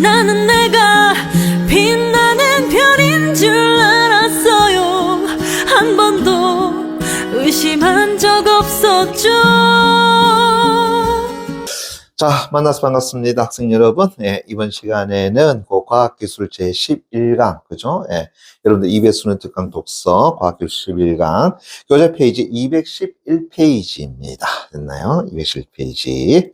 나는 내가 빛나는 별인 줄 알았어요. 한 번도 의심한 적 없었죠. 자, 만나서 반갑습니다. 학생 여러분. 예, 이번 시간에는 과학기술 제11강, 그죠? 예, 여러분들 이배수는 특강 독서, 과학기술 11강, 교재 페이지 211페이지입니다. 됐나요? 211페이지.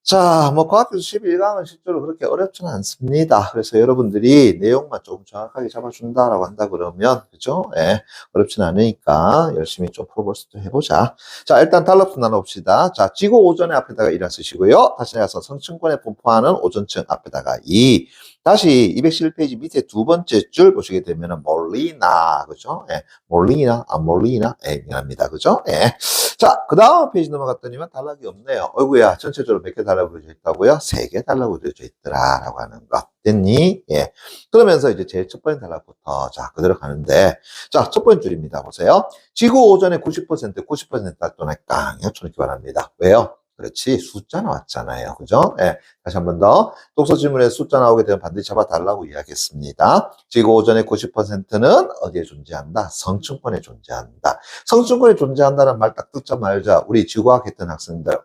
자, 과학기술 11강은 실제로 그렇게 어렵지는 않습니다. 그래서 여러분들이 내용만 조금 정확하게 잡아준다라고 한다 그러면, 그죠? 예, 어렵지는 않으니까 열심히 좀 풀어볼 수도 해보자. 자, 일단 단락부터 나눠봅시다. 자, 지구 오전의 앞에다가 1을 쓰시고요. 다시 내려서 성층권에 분포하는 오전층 앞에다가 2. 다시 211페이지 밑에 두 번째 줄 보시게 되면은 몰리나, 그죠? 예, 몰리나, 몰리나, 예, 미안합니다. 그죠? 예. 자, 그 다음 페이지 넘어갔더니만 단락이 없네요. 어이구야, 전체적으로 몇 개 달라고 그려져 있다고요? 3개 달라고 그려져 있더라, 라고 하는 거. 됐니? 예. 그러면서 이제 제일 첫 번째 단락부터, 자, 그대로 가는데, 자, 첫 번째 줄입니다. 보세요. 지구 오전의 90% 또는 깡, 이렇게 말합니다. 왜요? 그렇지, 숫자 나왔잖아요. 그죠? 예. 다시 한 번 더. 독서 질문에 숫자 나오게 되면 반드시 잡아달라고 이야기했습니다. 지구 오전의 90%는 어디에 존재한다? 성층권에 존재한다. 성층권에 존재한다는 말 딱 듣자마자 우리 지구과학 했던 학생들,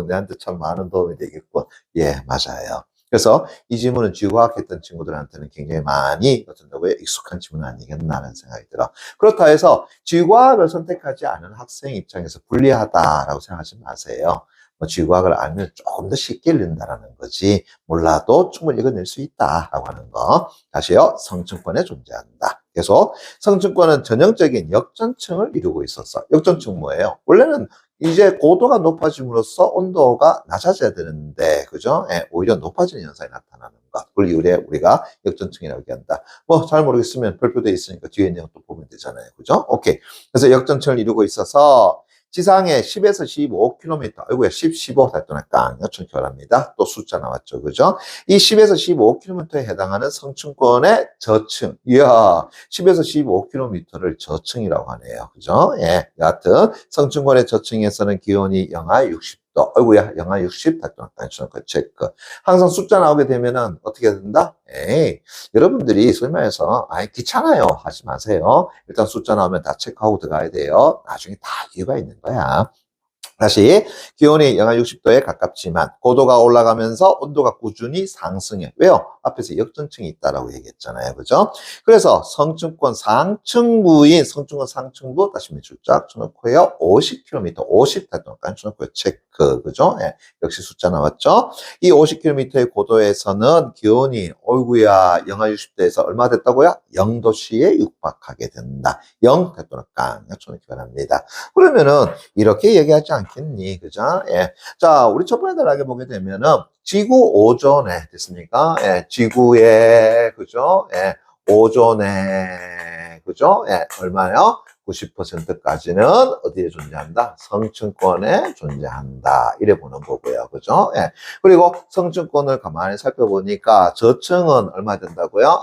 내한테 참 많은 도움이 되겠군. 예, 맞아요. 그래서 이 질문은 지구과학 했던 친구들한테는 굉장히 많이 어떤다고요? 익숙한 질문 아니겠나라는 생각이 들어. 그렇다 해서 지구과학을 선택하지 않은 학생 입장에서 불리하다라고 생각하지 마세요. 지구과학을 알면 조금 더 쉽게 읽는다라는 거지, 몰라도 충분히 읽어낼 수 있다라고 하는 거. 다시요, 성층권에 존재한다. 계속 성층권은 전형적인 역전층을 이루고 있었어. 역전층 뭐예요? 원래는 이제 고도가 높아짐으로써 온도가 낮아져야 되는데, 그죠? 예, 오히려 높아지는 현상이 나타나는 것. 그걸 우리가 역전층이라고 얘기한다. 잘 모르겠으면 별표돼 있으니까 뒤에 내용 또 보면 되잖아요. 그죠? 오케이. 그래서 역전층을 이루고 있어서 지상에 10에서 15km, 아이고야, 10, 15 달도나 깡, 요청결합니다. 또 숫자 나왔죠. 그죠? 이 10에서 15km에 해당하는 성층권의 저층. 이야, 10에서 15km를 저층이라고 하네요. 그죠? 예. 여하튼, 성층권의 저층에서는 기온이 영하 60도. 아이고야, 영하 60 달도나 깡, 체크. 항상 숫자 나오게 되면은 어떻게 된다? 에이, 여러분들이 설명해서, 귀찮아요. 하지 마세요. 일단 숫자 나오면 다 체크하고 들어가야 돼요. 나중에 다 이유가 있는 거야. 다시, 기온이 영하 60도에 가깝지만 고도가 올라가면서 온도가 꾸준히 상승해. 왜요? 앞에서 역전층이 있다라고 얘기했잖아요. 그죠? 그래서 성층권 상층부인 성층권 상층부, 다시 몇 줄짝 쳐놓고요. 50km, 50달동안 쳐놓고요. 체크. 그죠? 예, 역시 숫자 나왔죠? 이 50km의 고도에서는 기온이, 어이구야, 영하 60도에서 얼마 됐다고요? 0도씨에 육박하게 된다. 0달동안 깡. 쳐놓기 바랍니다. 그러면은, 이렇게 얘기하지 않겠니? 그죠? 예. 자, 우리 첫 번째 단락에 보게 되면은, 지구 오존에, 됐습니까? 예, 지구의, 그죠? 예, 오존에, 그죠? 예, 얼마요? 90%까지는 어디에 존재한다? 성층권에 존재한다. 이래 보는 거고요. 그죠? 예. 그리고 성층권을 가만히 살펴보니까 저층은 얼마 된다고요?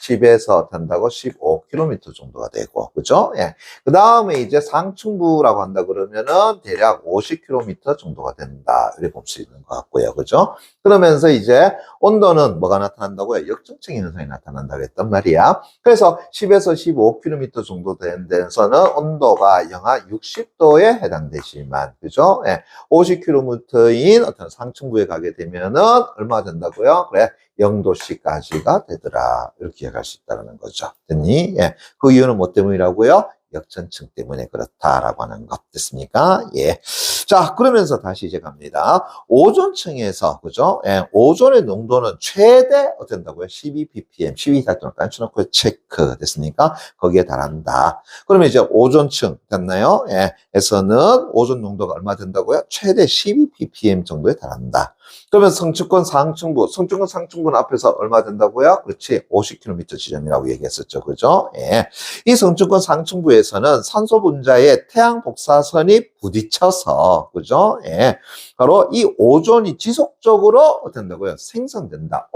10에서 된다고 15km 정도가 되고, 그죠? 예. 그 다음에 이제 상층부라고 한다 그러면은 대략 50km 정도가 된다. 이렇게 볼 수 있는 것 같고요. 그죠? 그러면서 이제 온도는 뭐가 나타난다고요? 역전층 현상이 나타난다 그랬단 말이야. 그래서 10에서 15km 정도 되는 데서는 온도가 영하 60도에 해당되지만, 그죠? 예. 50km인 어떤 상층부에 가게 되면은 얼마 된다고요? 그래. 0도씨까지가 되더라. 이렇게 이해할 수 있다는 거죠. 됐니? 예. 그 이유는 뭐 때문이라고요? 역전층 때문에 그렇다라고 하는 것 됐습니까? 예. 자, 그러면서 다시 이제 갑니다. 오존층에서, 그죠? 예, 오존의 농도는 최대, 어떤다고요? 12ppm, 12달동안 깐쳐놓고 체크 됐습니까? 거기에 달한다. 그러면 이제 오존층, 됐나요? 예, 에서는 오존 농도가 얼마 된다고요? 최대 12ppm 정도에 달한다. 그러면 성층권 상층부, 성층권 상층부는 앞에서 얼마 된다고요? 그렇지, 50km 지점이라고 얘기했었죠. 그죠? 예. 이 성층권 상층부에서는 산소 분자에 태양 복사선이 부딪혀서, 그죠? 예. 바로 이 오존이 지속적으로 어떻게 된다고요? 생성된다.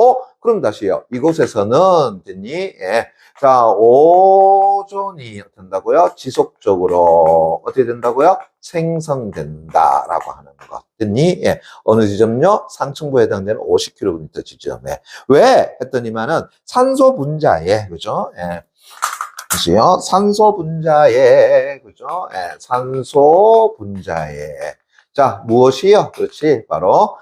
그럼 다시요. 이곳에서는 됐니? 예. 자, 오존이 된다고요? 지속적으로 어떻게 된다고요? 생성된다라고 하는 거. 됐니? 예. 어느 지점요? 상층부에 해당되는 50km 지점에. 왜? 했더니만은 산소 분자에, 그죠? 예. 다시요. 산소 분자에, 그죠? 예. 산소 분자에. 자, 무엇이요? 그렇지. 바로,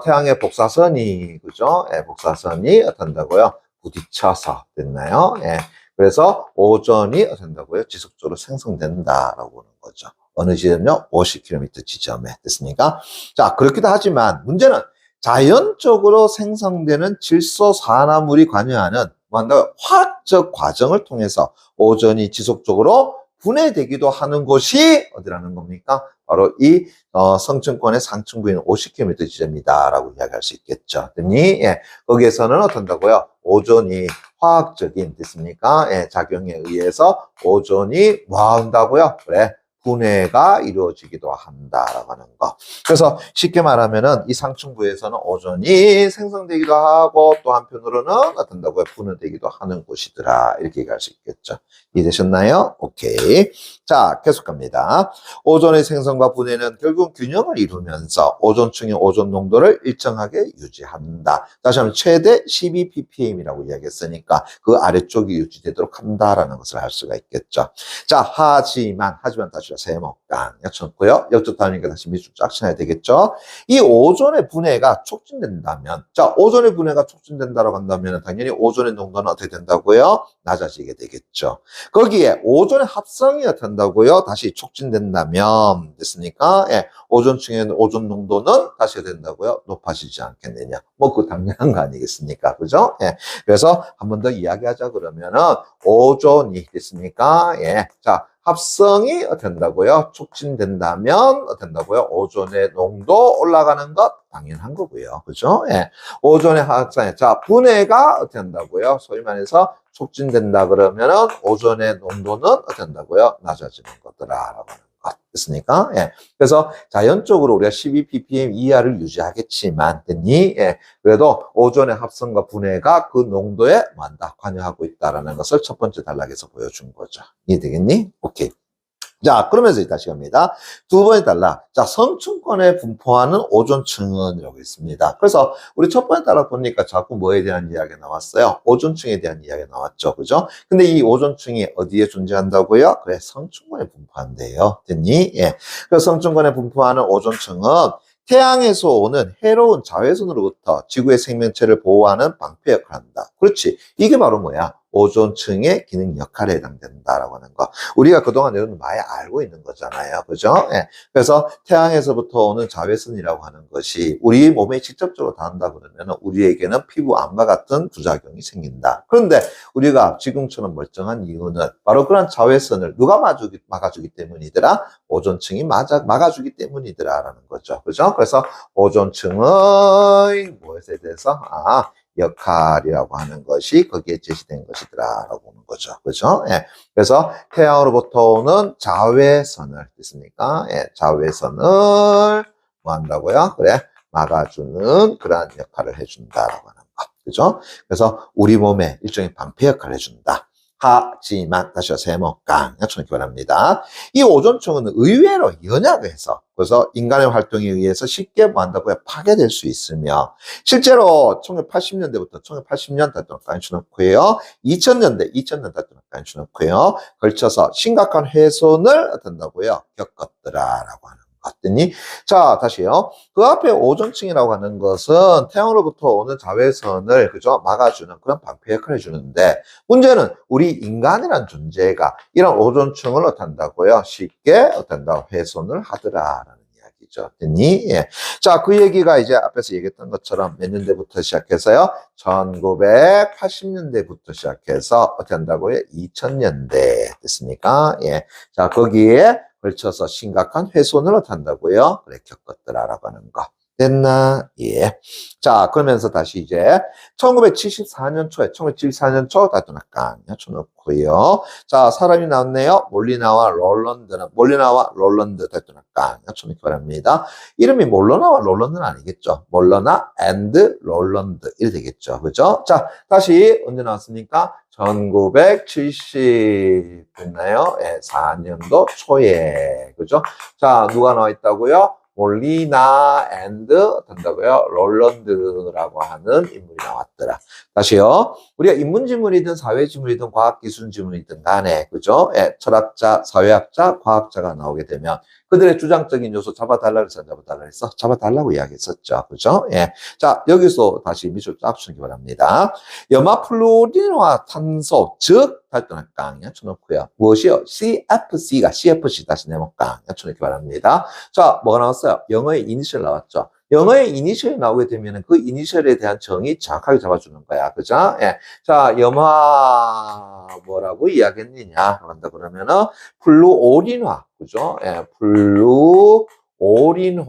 태양의 복사선이, 그죠? 예, 복사선이 어떤다고요? 부딪혀서 됐나요? 예. 그래서 오존이 어떤다고요? 지속적으로 생성된다라고 하는 거죠. 어느 지점요? 50km 지점에 됐습니까? 자, 그렇기도 하지만 문제는 자연적으로 생성되는 질소 산화물이 관여하는 뭐한다 화학적 과정을 통해서 오존이 지속적으로 분해되기도 하는 곳이 어디라는 겁니까? 바로 이 성층권의 상층부인 50km 지점이다라고 이야기할 수 있겠죠. 됐니? 예. 거기에서는 어떤다고요? 오존이 화학적인 됐습니까? 예, 작용에 의해서 오존이 뭐 한다고요? 그래. 분해가 이루어지기도 한다라고 하는 거. 그래서 쉽게 말하면은 이 상층부에서는 오존이 생성되기도 하고 또 한편으로는 어떤다고요? 분해되기도 하는 곳이더라. 이렇게 얘기할 수 있겠죠. 이해되셨나요? 오케이. 자, 계속 갑니다. 오존의 생성과 분해는 결국 균형을 이루면서 오존층의 오존 농도를 일정하게 유지한다. 다시 한번 최대 12ppm이라고 이야기했으니까 그 아래쪽이 유지되도록 한다라는 것을 알 수가 있겠죠. 자, 하지만 다시 세모깡 쳤고요. 역적단위니까 다시 밑줄 쫙 쳐야 되겠죠. 이 오존의 분해가 촉진된다면, 자, 오존의 분해가 촉진된다라고 한다면 당연히 오존의 농도는 어떻게 된다고요? 낮아지게 되겠죠. 거기에 오존의 합성이 어떻게 된다고요? 다시 촉진된다면 됐습니까? 예, 오존층의 오존 농도는 다시 된다고요? 높아지지 않겠느냐? 뭐 그 당연한 거 아니겠습니까? 그죠? 예, 그래서 한 번 더 이야기하자 그러면은 오존이 됐습니까? 예, 자. 합성이 된다고요? 촉진된다면 된다고요? 오존의 농도 올라가는 것 당연한 거고요. 그죠? 예. 오존의 합성. 자, 분해가 된다고요? 소위 말해서 촉진된다 그러면은 오존의 농도는 된다고요? 낮아지는 거더라라고 하는 것. 됐습니까? 예. 그래서 자연적으로 우리가 12ppm 이하를 유지하겠지만, 됐니? 예. 그래도 오존의 합성과 분해가 그 농도에 뭐한다? 관여하고 있다라는 것을 첫 번째 단락에서 보여준 거죠. 이해되겠니? 오케이. 자, 그러면서 다시 갑니다. 두 번째 단락. 자, 성층권에 분포하는 오존층은 여기 있습니다. 그래서 우리 첫 번째 단락 보니까 자꾸 뭐에 대한 이야기가 나왔어요? 오존층에 대한 이야기가 나왔죠. 그죠? 근데 이 오존층이 어디에 존재한다고요? 그래, 성층권에 분포한대요. 됐니? 예. 그래서 성층권에 분포하는 오존층은 태양에서 오는 해로운 자외선으로부터 지구의 생명체를 보호하는 방패 역할을 한다. 그렇지. 이게 바로 뭐야? 오존층의 기능 역할에 해당된다라고 하는 거. 우리가 그동안 여러분 많이 알고 있는 거잖아요. 그죠? 예. 그래서 태양에서부터 오는 자외선이라고 하는 것이 우리 몸에 직접적으로 닿는다 그러면 우리에게는 피부암과 같은 부작용이 생긴다. 그런데 우리가 지금처럼 멀쩡한 이유는 바로 그런 자외선을 누가 막아주기 때문이더라? 오존층이 막아주기 때문이더라라는 거죠. 그죠? 그래서 오존층의 무엇에 대해서? 역할이라고 하는 것이 거기에 제시된 것이더라라고 보는 거죠. 그죠? 예. 그래서 태양으로부터 오는 자외선을 됐습니까? 예. 자외선을 뭐 한다고요? 그래. 막아주는 그러한 역할을 해준다라고 하는 것. 그죠? 그래서 우리 몸에 일종의 방패 역할을 해준다. 하지만 다시 세모깡 이렇게 말합니다. 이 오존층은 의외로 연약해서 그래서 인간의 활동에 의해서 쉽게 뭐 한다고요? 파괴될 수 있으며 실제로 1980년대부터 1980년 달동안까지 놓고요. 2000년대 달동안까지 놓고요. 걸쳐서 심각한 훼손을 어떤다고요? 겪었더라라고 하는 같더니 자 다시요. 그 앞에 오존층이라고 하는 것은 태양으로부터 오는 자외선을 그죠 막아주는 그런 방패 역할을 해주는데 문제는 우리 인간이란 존재가 이런 오존층을 어떤다고요? 쉽게 어떤다 훼손을 하더라라는 이야기죠. 됐니? 예. 자, 그 얘기가 이제 앞에서 얘기했던 것처럼 몇 년대부터 시작해서요. 1980년대부터 시작해서 어떻게 한다고요? 2000년대 됐습니까? 예. 자, 거기에 걸쳐서 심각한 훼손을 한다고요? 그래, 겪었더라라고 하는 거. 됐나? 예. 자, 그러면서 다시 이제 1974년 초 다투나까 쳐놓고요. 자, 사람이 나왔네요. 몰리나와 롤런드 다투나까 쳐놓기 바랍니다. 이름이 몰러나와 롤런드는 아니겠죠. 몰러나 앤드 롤런드 이렇게 되겠죠. 그죠? 자, 다시 언제 나왔습니까? 1970 됐나요? 예, 4년도 초에. 그죠? 자, 누가 나와 있다고요? 몰리나 앤드 된다고요? 롤런드라고 하는 인물이 나왔더라. 다시요. 우리가 인문지문이든 사회지문이든 과학기술지문이든 간에 그죠? 예, 철학자, 사회학자, 과학자가 나오게 되면 그들의 주장적인 요소 잡아달라 그래서 잡아달라 했어? 잡아달라고 이야기했었죠. 그죠? 예. 자, 여기서 다시 밑줄 쫙 주기 바랍니다. 염화 플루린화 탄소, 즉, 발전할까? 쳐놓고요. 무엇이요? CFC 다시 내볼까? 쳐놓기 바랍니다. 자, 뭐가 나왔어요? 영어의 이니셜 나왔죠. 영어의 이니셜이 나오게 되면 그 이니셜에 대한 정의 정확하게 잡아주는 거야. 그죠? 예. 자, 염화 뭐라고 이야기했느냐? 한다 그러면은 플루오린화. 그죠? 예.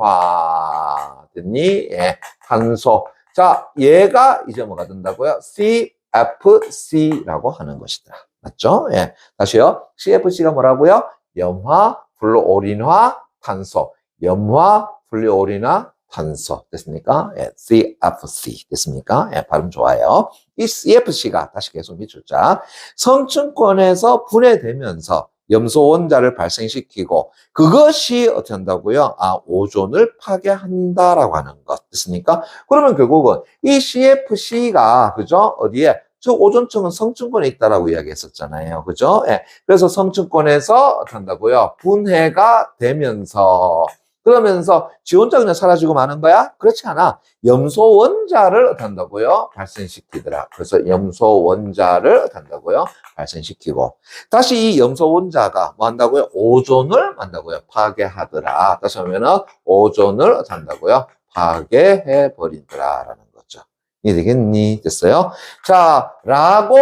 플루오린화. 됐니? 예. 탄소. 자, 얘가 이제 뭐가 된다고요? CFC라고 하는 것이다. 맞죠? 예. 다시요. CFC가 뭐라고요? 염화 플루오린화 탄소. 염화 플루오린화 탄소. 됐습니까? 예, CFC. 됐습니까? 예, 발음 좋아요. 이 CFC가 다시 계속 밑줄자. 성층권에서 분해되면서 염소 원자를 발생시키고 그것이 어떻게 한다고요? 아, 오존을 파괴한다라고 하는 것. 됐습니까? 그러면 결국은 이 CFC가 그죠? 어디에? 즉 오존층은 성층권에 있다라고 이야기했었잖아요. 그죠? 예. 그래서 성층권에서 어떻게 한다고요? 분해가 되면서 그러면서 지원자 그냥 사라지고 마는 거야? 그렇지 않아. 염소 원자를 어떻게 한다고요? 발생시키더라. 그래서 염소 원자를 어떻게 한다고요? 발생시키고 다시 이 염소 원자가 뭐 한다고요? 오존을 한다고요? 파괴하더라. 다시 하면은 오존을 어떻게 한다고요? 파괴해 버리더라라는 거죠. 이해되겠니? 됐어요? 자, 라고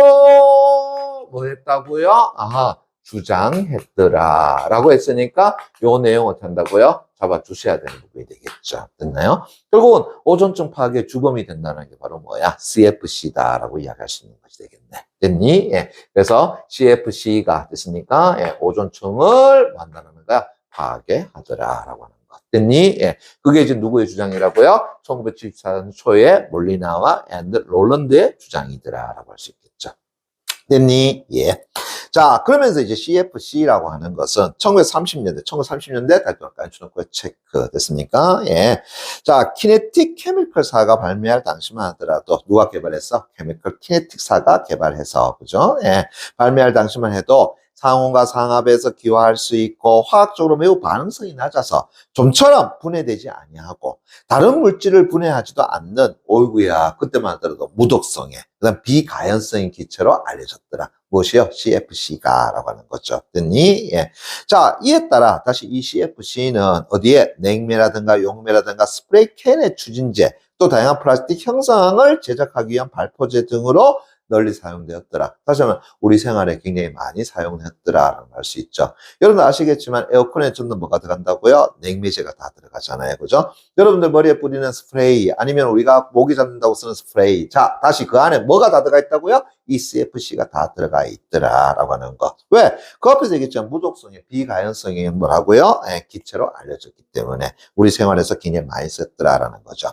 뭐 했다고요? 아하, 주장했더라. 라고 했으니까 요 내용 어떻게 한다고요? 잡아주셔야 되는 부분이 되겠죠. 됐나요? 결국은 오존층 파괴 주범이 된다는 게 바로 뭐야? CFC다라고 이야기할 수 있는 것이 되겠네. 됐니? 예. 그래서 CFC가 됐으니까 예, 오존층을 만나는 거야? 파괴하더라라고 하는 것. 됐니? 예. 그게 이제 누구의 주장이라고요? 1974년 초에 몰리나와 앤드 롤런드의 주장이더라라고 할 수 있겠죠. 됐니? 예. 자, 그러면서 이제 CFC라고 하는 것은 1930년대 달동안까지 주놓고 체크 됐습니까? 예. 자, 키네틱 케미컬사가 발매할 당시만 하더라도 누가 개발했어? 케미컬 키네틱사가 개발해서, 그죠? 예. 발매할 당시만 해도 상온과 상압에서 기화할 수 있고 화학적으로 매우 반응성이 낮아서 좀처럼 분해되지 아니하고 다른 물질을 분해하지도 않는 오이구야 그때만 하더라도 무독성에 그다음 비가연성인 기체로 알려졌더라. 무엇이요? CFC가 라고 하는 거죠. 됐니? 예. 자, 이에 따라 다시 이 CFC는 어디에 냉매라든가 용매라든가 스프레이 캔의 추진제 또 다양한 플라스틱 형상을 제작하기 위한 발포제 등으로 널리 사용되었더라. 다시 한번 우리 생활에 굉장히 많이 사용했더라라고 할 수 있죠. 여러분들 아시겠지만 에어컨에 좀 더 뭐가 들어간다고요? 냉매제가 다 들어가잖아요. 그죠? 여러분들 머리에 뿌리는 스프레이 아니면 우리가 모기 잡는다고 쓰는 스프레이. 자, 다시 그 안에 뭐가 다 들어가 있다고요? 이 CFC가 다 들어가 있더라라고 하는 거. 왜? 그 앞에서 얘기했죠. 무독성의 비가연성이 뭐라고요? 예, 기체로 알려졌기 때문에 우리 생활에서 굉장히 많이 썼더라라는 거죠.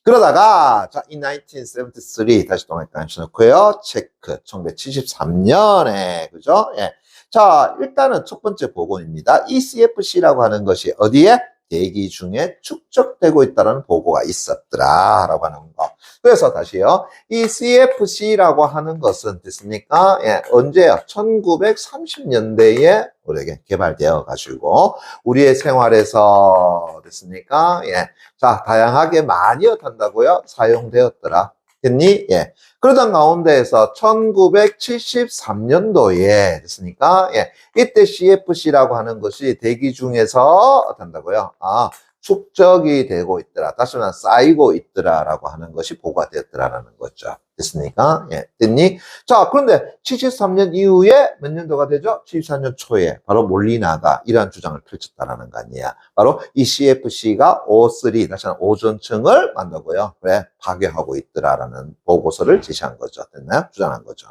그러다가 자, in 1973 다시 동일까지 쳐놓고요. 체크 1973년에 그죠? 예. 자, 일단은 첫 번째 보고입니다. 이 CFC라고 하는 것이 어디에? 대기 중에 축적되고 있다는 보고가 있었더라라고 하는 거. 그래서 다시요. 이 CFC라고 하는 것은 됐습니까? 예, 언제요? 1930년대에 우리에게 개발되어 가지고 우리의 생활에서 됐습니까? 예. 자, 다양하게 많이 어떤다고요? 사용되었더라. 됐니? 예. 그러던 가운데에서 1973년도에 됐습니까? 예. 이때 CFC라고 하는 것이 대기 중에서 어떤다고요? 아, 축적이 되고 있더라. 다시 말해 쌓이고 있더라라고 하는 것이 보고가 되었더라라는 거죠. 됐습니까? 예, 됐니? 자, 그런데 73년 이후에 몇 년도가 되죠? 74년 초에 바로 몰리나가 이러한 주장을 펼쳤다라는 거 아니야. 바로 이 CFC가 O3, 다시 한번 오존층을 만다고요. 왜? 파괴하고 있더라라는 보고서를 제시한 거죠. 됐나요? 주장한 거죠.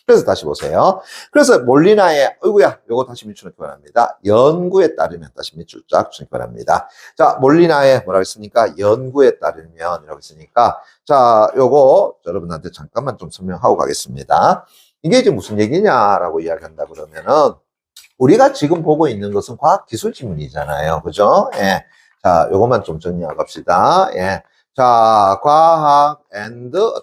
그래서 다시 보세요. 그래서 몰리나의, 어이구야, 요거 다시 밑줄을 교환합니다. 연구에 따르면, 다시 밑줄 쫙 교환합니다. 자, 몰리나의 뭐라고 했습니까? 연구에 따르면, 이라고 했으니까, 자, 요거 여러분한테 잠깐만 좀 설명하고 가겠습니다. 이게 이제 무슨 얘기냐라고 이야기한다 그러면은, 우리가 지금 보고 있는 것은 과학기술 지문이잖아요. 그죠? 예. 자, 요것만 좀 정리하고 갑시다. 예. 자, 과학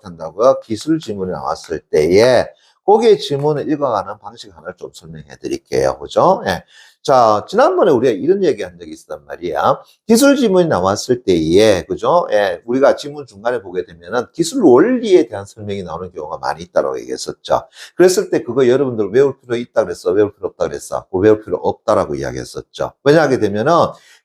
한다고요? 기술 지문이 나왔을 때에, 거기에 지문을 읽어가는 방식 하나를 좀 설명해 드릴게요. 그죠? 예. 자, 지난번에 우리가 이런 얘기 한 적이 있었단 말이야. 기술 지문이 나왔을 때에, 그죠? 예, 우리가 지문 중간에 보게 되면은 기술 원리에 대한 설명이 나오는 경우가 많이 있다고 얘기했었죠. 그랬을 때 그거 여러분들 외울 필요 있다 그랬어? 외울 필요 없다 그랬어? 그거 외울 필요 없다라고 이야기했었죠. 왜냐하게 되면은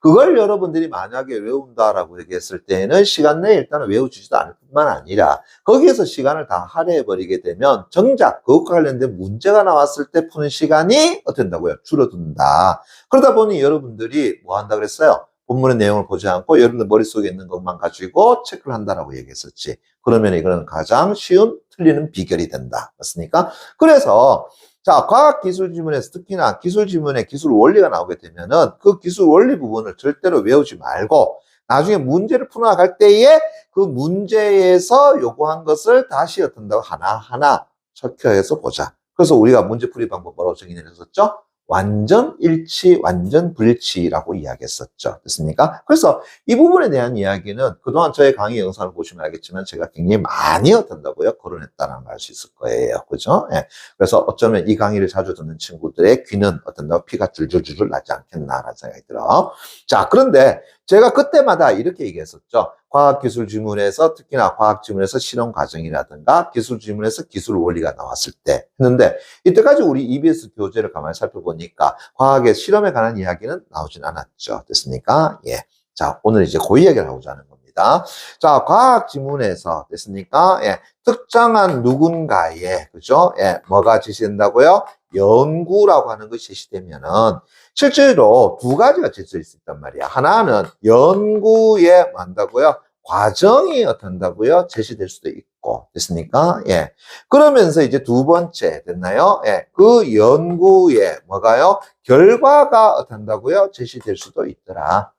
그걸 여러분들이 만약에 외운다라고 얘기했을 때는 시간 내에 일단은 외워주지도 않을 뿐만 아니라 거기에서 시간을 다 할애해버리게 되면 정작 그것과 관련된 문제가 나왔을 때 푸는 시간이 어떻게 된다고요? 줄어든다. 그러다 보니 여러분들이 뭐 한다 그랬어요? 본문의 내용을 보지 않고 여러분들 머릿속에 있는 것만 가지고 체크를 한다라고 얘기했었지. 그러면 이거는 가장 쉬운 틀리는 비결이 된다. 맞습니까? 그래서 자, 과학기술 지문에서 특히나 기술 지문에 기술 원리가 나오게 되면은 그 기술 원리 부분을 절대로 외우지 말고 나중에 문제를 풀어나갈 때에 그 문제에서 요구한 것을 다시 어떤다고 하나하나 척혀해서 보자. 그래서 우리가 문제풀이 방법 뭐라고 정의를 했었죠? 완전 일치, 완전 불일치라고 이야기했었죠. 됐습니까? 그래서 이 부분에 대한 이야기는 그동안 저의 강의 영상을 보시면 알겠지만 제가 굉장히 많이 어떤다고요? 거론했다는 걸 알 수 있을 거예요. 그죠? 예. 그래서 어쩌면 이 강의를 자주 듣는 친구들의 귀는 어떤다고 피가 줄줄줄 나지 않겠나라는 생각이 들어. 자, 그런데 제가 그때마다 이렇게 얘기했었죠. 과학기술 지문에서 특히나 과학 지문에서 실험 과정이라든가 기술 지문에서 기술 원리가 나왔을 때 했는데 이때까지 우리 EBS 교재를 가만히 살펴보니까 과학의 실험에 관한 이야기는 나오진 않았죠. 됐습니까? 예. 자, 오늘 이제 그 이야기를 하고자 하는 겁니다. 자, 과학 지문에서 됐습니까? 예. 특정한 누군가의 그죠? 예. 뭐가 제시된다고요? 연구라고 하는 것이 제시되면은 실제로 두 가지가 제시될 수 있단 말이야. 하나는 연구에 한다고요? 과정이 어떤다고요? 제시될 수도 있고, 됐습니까? 예. 그러면서 이제 두 번째, 됐나요? 예. 그 연구에 뭐가요? 결과가 어떤다고요? 제시될 수도 있더라.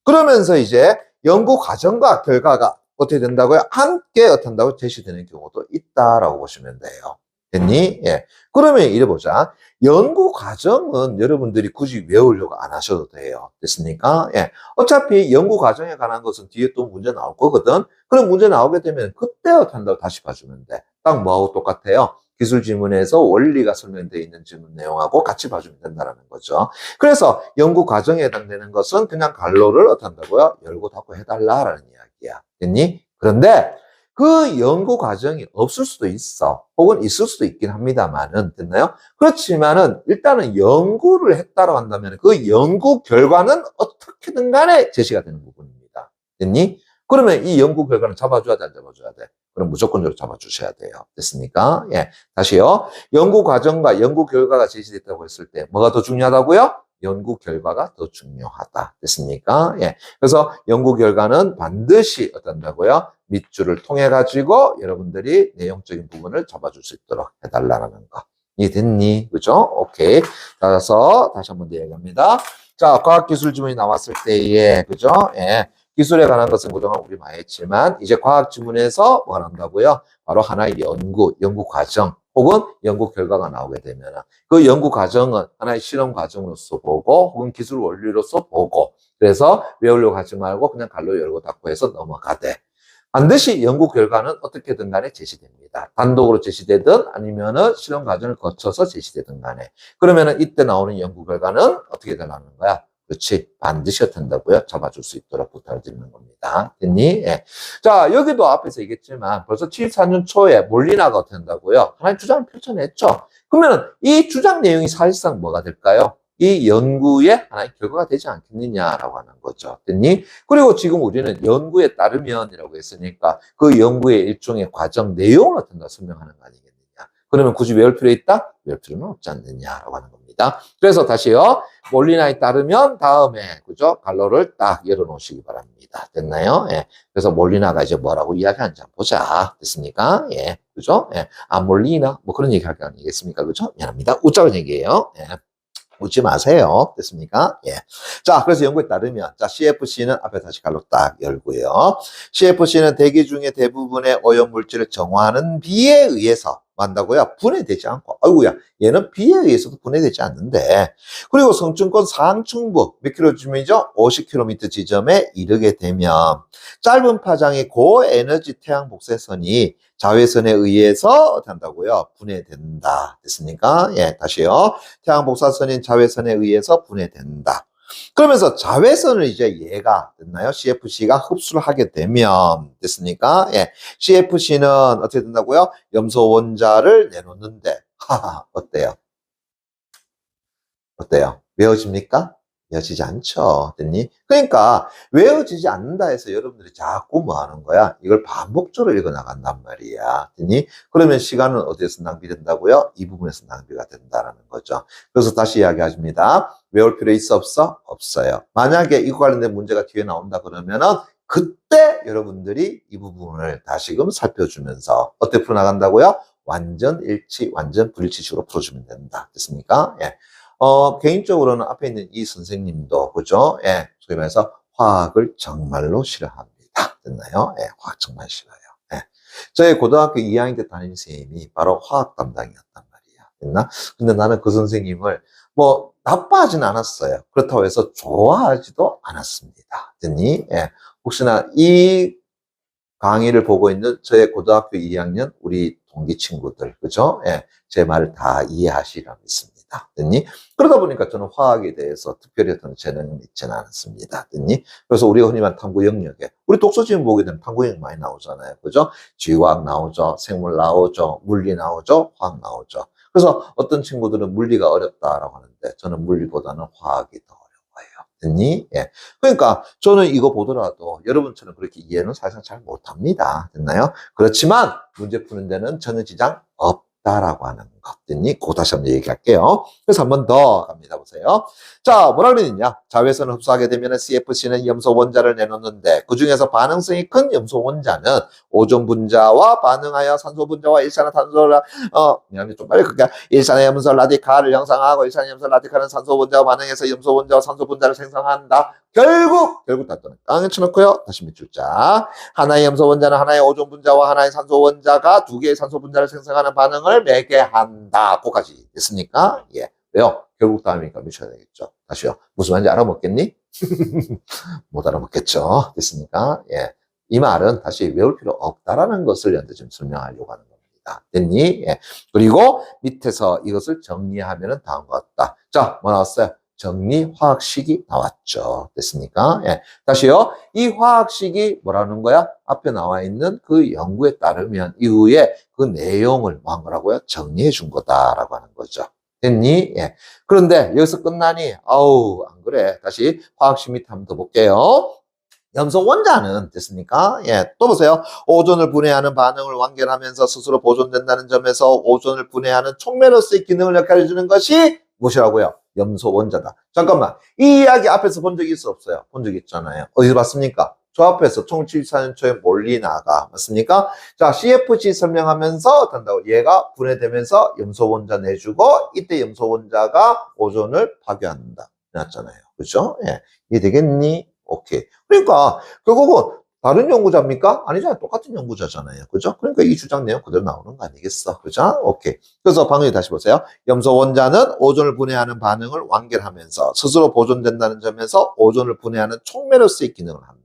그러면서 이제 연구 과정과 결과가 어떻게 된다고요? 함께 어떤다고 제시되는 경우도 있다라고 보시면 돼요. 됐니? 예. 그러면 이래 보자. 연구 과정은 여러분들이 굳이 외우려고 안 하셔도 돼요. 됐습니까? 예. 어차피 연구 과정에 관한 것은 뒤에 또 문제 나올 거거든. 그럼 문제 나오게 되면 그때 어떻게 한다고 다시 봐주면 돼. 딱 뭐하고 똑같아요? 기술 지문에서 원리가 설명되어 있는 지문 내용하고 같이 봐주면 된다는 거죠. 그래서 연구 과정에 해당되는 것은 그냥 갈로를 어떻게 한다고요? 열고 닫고 해달라라는 이야기야. 됐니? 그런데 그 연구 과정이 없을 수도 있어. 혹은 있을 수도 있긴 합니다만은, 됐나요? 그렇지만은, 일단은 연구를 했다고 한다면 그 연구 결과는 어떻게든 간에 제시가 되는 부분입니다. 됐니? 그러면 이 연구 결과는 잡아줘야 돼, 안 잡아줘야 돼? 그럼 무조건적으로 잡아주셔야 돼요. 됐습니까? 예. 다시요. 연구 과정과 연구 결과가 제시됐다고 했을 때, 뭐가 더 중요하다고요? 연구 결과가 더 중요하다. 됐습니까? 예. 그래서 연구 결과는 반드시 어떤다고요? 밑줄을 통해 가지고 여러분들이 내용적인 부분을 잡아줄 수 있도록 해달라는 거. 이해됐니? 그죠? 오케이. 따라서 다시 한번 더 이야기합니다. 자, 과학기술 지문이 나왔을 때에, 그죠? 예. 기술에 관한 것은 그동안 우리 많이 했지만, 이제 과학 지문에서 뭐가 나온다고요? 바로 하나의 연구 과정, 혹은 연구 결과가 나오게 되면, 그 연구 과정은 하나의 실험 과정으로서 보고, 혹은 기술 원리로서 보고, 그래서 외우려고 하지 말고 그냥 갈로 열고 닫고 해서 넘어가되, 반드시 연구 결과는 어떻게든 간에 제시됩니다. 단독으로 제시되든 아니면은 실험 과정을 거쳐서 제시되든 간에. 그러면은 이때 나오는 연구 결과는 어떻게 되라는 거야? 그렇지. 반드시 어떤다고요? 잡아줄 수 있도록 부탁을 드리는 겁니다. 됐니? 예. 자, 여기도 앞에서 얘기했지만 벌써 74년 초에 몰리나가 어떻게 한다고요? 하나의 주장을 펼쳐냈죠. 그러면 이 주장 내용이 사실상 뭐가 될까요? 이 연구의 하나의 결과가 되지 않겠느냐라고 하는 거죠. 됐니? 그리고 지금 우리는 연구에 따르면이라고 했으니까 그 연구의 일종의 과정 내용을 어떤 거 설명하는 거 아니겠느냐. 그러면 굳이 외울 필요 있다? 외울 필요는 없지 않느냐라고 하는 겁니다. 그래서 다시요. 몰리나에 따르면 다음에 그죠? 갈로를 딱 열어놓으시기 바랍니다. 됐나요? 예. 그래서 몰리나가 이제 뭐라고 이야기하는지 한번 보자. 됐습니까? 예. 그죠? 예. 아, 몰리나? 뭐 그런 얘기 할 거 아니겠습니까? 그죠? 미안합니다. 웃자고 얘기예요. 예. 웃지 마세요. 됐습니까? 예. 자, 그래서 연구에 따르면, 자, CFC는 앞에 다시 갈로 딱 열고요. CFC는 대기 중에 대부분의 오염물질을 정화하는 비에 의해서 만다고요? 분해되지 않고, 아이고야, 얘는 비에 의해서도 분해되지 않는데, 그리고 성층권 상층부, 몇 킬로쯤이죠? 50km 지점에 이르게 되면, 짧은 파장의 고에너지 태양 복사선이 자외선에 의해서 한다고요? 분해된다. 됐습니까? 예, 다시요. 태양 복사선인 자외선에 의해서 분해된다. 그러면서 자외선을 이제 얘가 됐나요? CFC가 흡수를 하게 되면 됐습니까? 예. CFC는 어떻게 된다고요? 염소 원자를 내놓는데 하하 어때요? 어때요? 외워집니까? 외워지지 않죠. 됐니? 그러니까 외워지지 않는다 해서 여러분들이 자꾸 뭐 하는 거야? 이걸 반복적으로 읽어 나간단 말이야. 됐니? 그러면 시간은 어디에서 낭비된다고요? 이 부분에서 낭비가 된다라는 거죠. 그래서 다시 이야기하십니다. 외울 필요 있어 없어? 없어요. 만약에 이거 관련된 문제가 뒤에 나온다 그러면은 그때 여러분들이 이 부분을 다시금 살펴주면서 어떻게 풀어나간다고요? 완전 일치, 완전 불일치식으로 풀어주면 된다. 됐습니까? 예. 개인적으로는 앞에 있는 이 선생님도, 그죠? 예, 소위 말해서 화학을 정말로 싫어합니다. 됐나요? 예, 화학 정말 싫어요. 예. 저희 고등학교 2학년 때 담임 선생님이 바로 화학 담당이었단 말이야. 됐나? 근데 나는 그 선생님을 뭐, 나빠하진 않았어요. 그렇다고 해서 좋아하지도 않았습니다. 됐니? 예. 혹시나 이 강의를 보고 있는 저의 고등학교 2학년 우리 동기 친구들, 그죠? 예, 제 말을 다 이해하시리라 믿습니다. 됐니? 그러다 보니까 저는 화학에 대해서 특별히 어떤 재능은 있지는 않습니다. 됐니? 그래서 우리가 흔히 말하는 탐구 영역에, 우리 독서지문 보게 되면 탐구 영역 많이 나오잖아요. 그죠? 지구화학 나오죠. 생물 나오죠. 물리 나오죠. 화학 나오죠. 그래서 어떤 친구들은 물리가 어렵다라고 하는데 저는 물리보다는 화학이 더 어려워요. 됐니? 예. 그러니까 저는 이거 보더라도 여러분처럼 그렇게 이해는 사실상 잘 못합니다. 됐나요? 그렇지만 문제 푸는 데는 전혀 지장 없다라고 하는 것. 됐니? 그거 다시 한번 얘기할게요. 그래서 한 번 더 갑니다. 보세요. 자, 뭐라 그랬느냐? 자외선을 흡수하게 되면 CFC는 염소 원자를 내놓는데 그 중에서 반응성이 큰 염소 원자는 오존 분자와 반응하여 산소 분자와 일산화탄소를 미안해 좀 빨리 그러니까 일산화염소 라디칼을 형성하고 일산염소 라디칼은 산소 분자와 반응해서 염소 원자와 산소 분자를 생성한다. 결국 다 깡에 쳐놓고요. 다시 몇 줄자. 하나의 염소 원자는 하나의 오존 분자와 하나의 산소 원자가 두 개의 산소 분자를 생성하는 반응을 맺게 한다. 그거까지 됐습니까? 예. 왜요? 결국 다음이니까 미쳐야 되겠죠. 다시요. 무슨 말인지 알아먹겠니? 못 알아먹겠죠. 됐습니까? 예. 이 말은 다시 외울 필요 없다라는 것을 여러분들 좀 설명하려고 하는 겁니다. 됐니? 예. 그리고 밑에서 이것을 정리하면 다음과 같다. 자, 뭐 나왔어요? 정리 화학식이 나왔죠. 됐습니까? 예. 다시요. 이 화학식이 뭐라는 거야? 앞에 나와 있는 그 연구에 따르면 이후에 그 내용을 뭐 한 거라고요? 정리해 준 거다라고 하는 거죠. 됐니? 예. 그런데 여기서 끝나니? 아우, 안 그래. 다시 화학식 밑에 한번 더 볼게요. 염소 원자는 됐습니까? 예, 또 보세요. 오존을 분해하는 반응을 완결하면서 스스로 보존된다는 점에서 오존을 분해하는 촉매로서의 기능을 역할해주는 것이 무엇이라고요? 염소 원자다. 잠깐만. 이 이야기 앞에서 본 적이 있어 없어요? 본 적이 있잖아요. 어디서 봤습니까? 저 앞에서 1974년초에 몰리나가 맞습니까? 자, CFC 설명하면서 한다고 얘가 분해되면서 염소 원자 내주고 이때 염소 원자가 오존을 파괴한다. 해놨잖아요. 그죠? 예. 이해되겠니? 오케이. 그러니까 결국은 다른 연구자입니까? 아니잖아요. 똑같은 연구자잖아요. 그죠? 그러니까 이 주장 내용 그대로 나오는 거 아니겠어? 그죠? 오케이. 그래서 방금 다시 보세요. 염소 원자는 오존을 분해하는 반응을 완결하면서 스스로 보존된다는 점에서 오존을 분해하는 촉매로서의 기능을 합니다.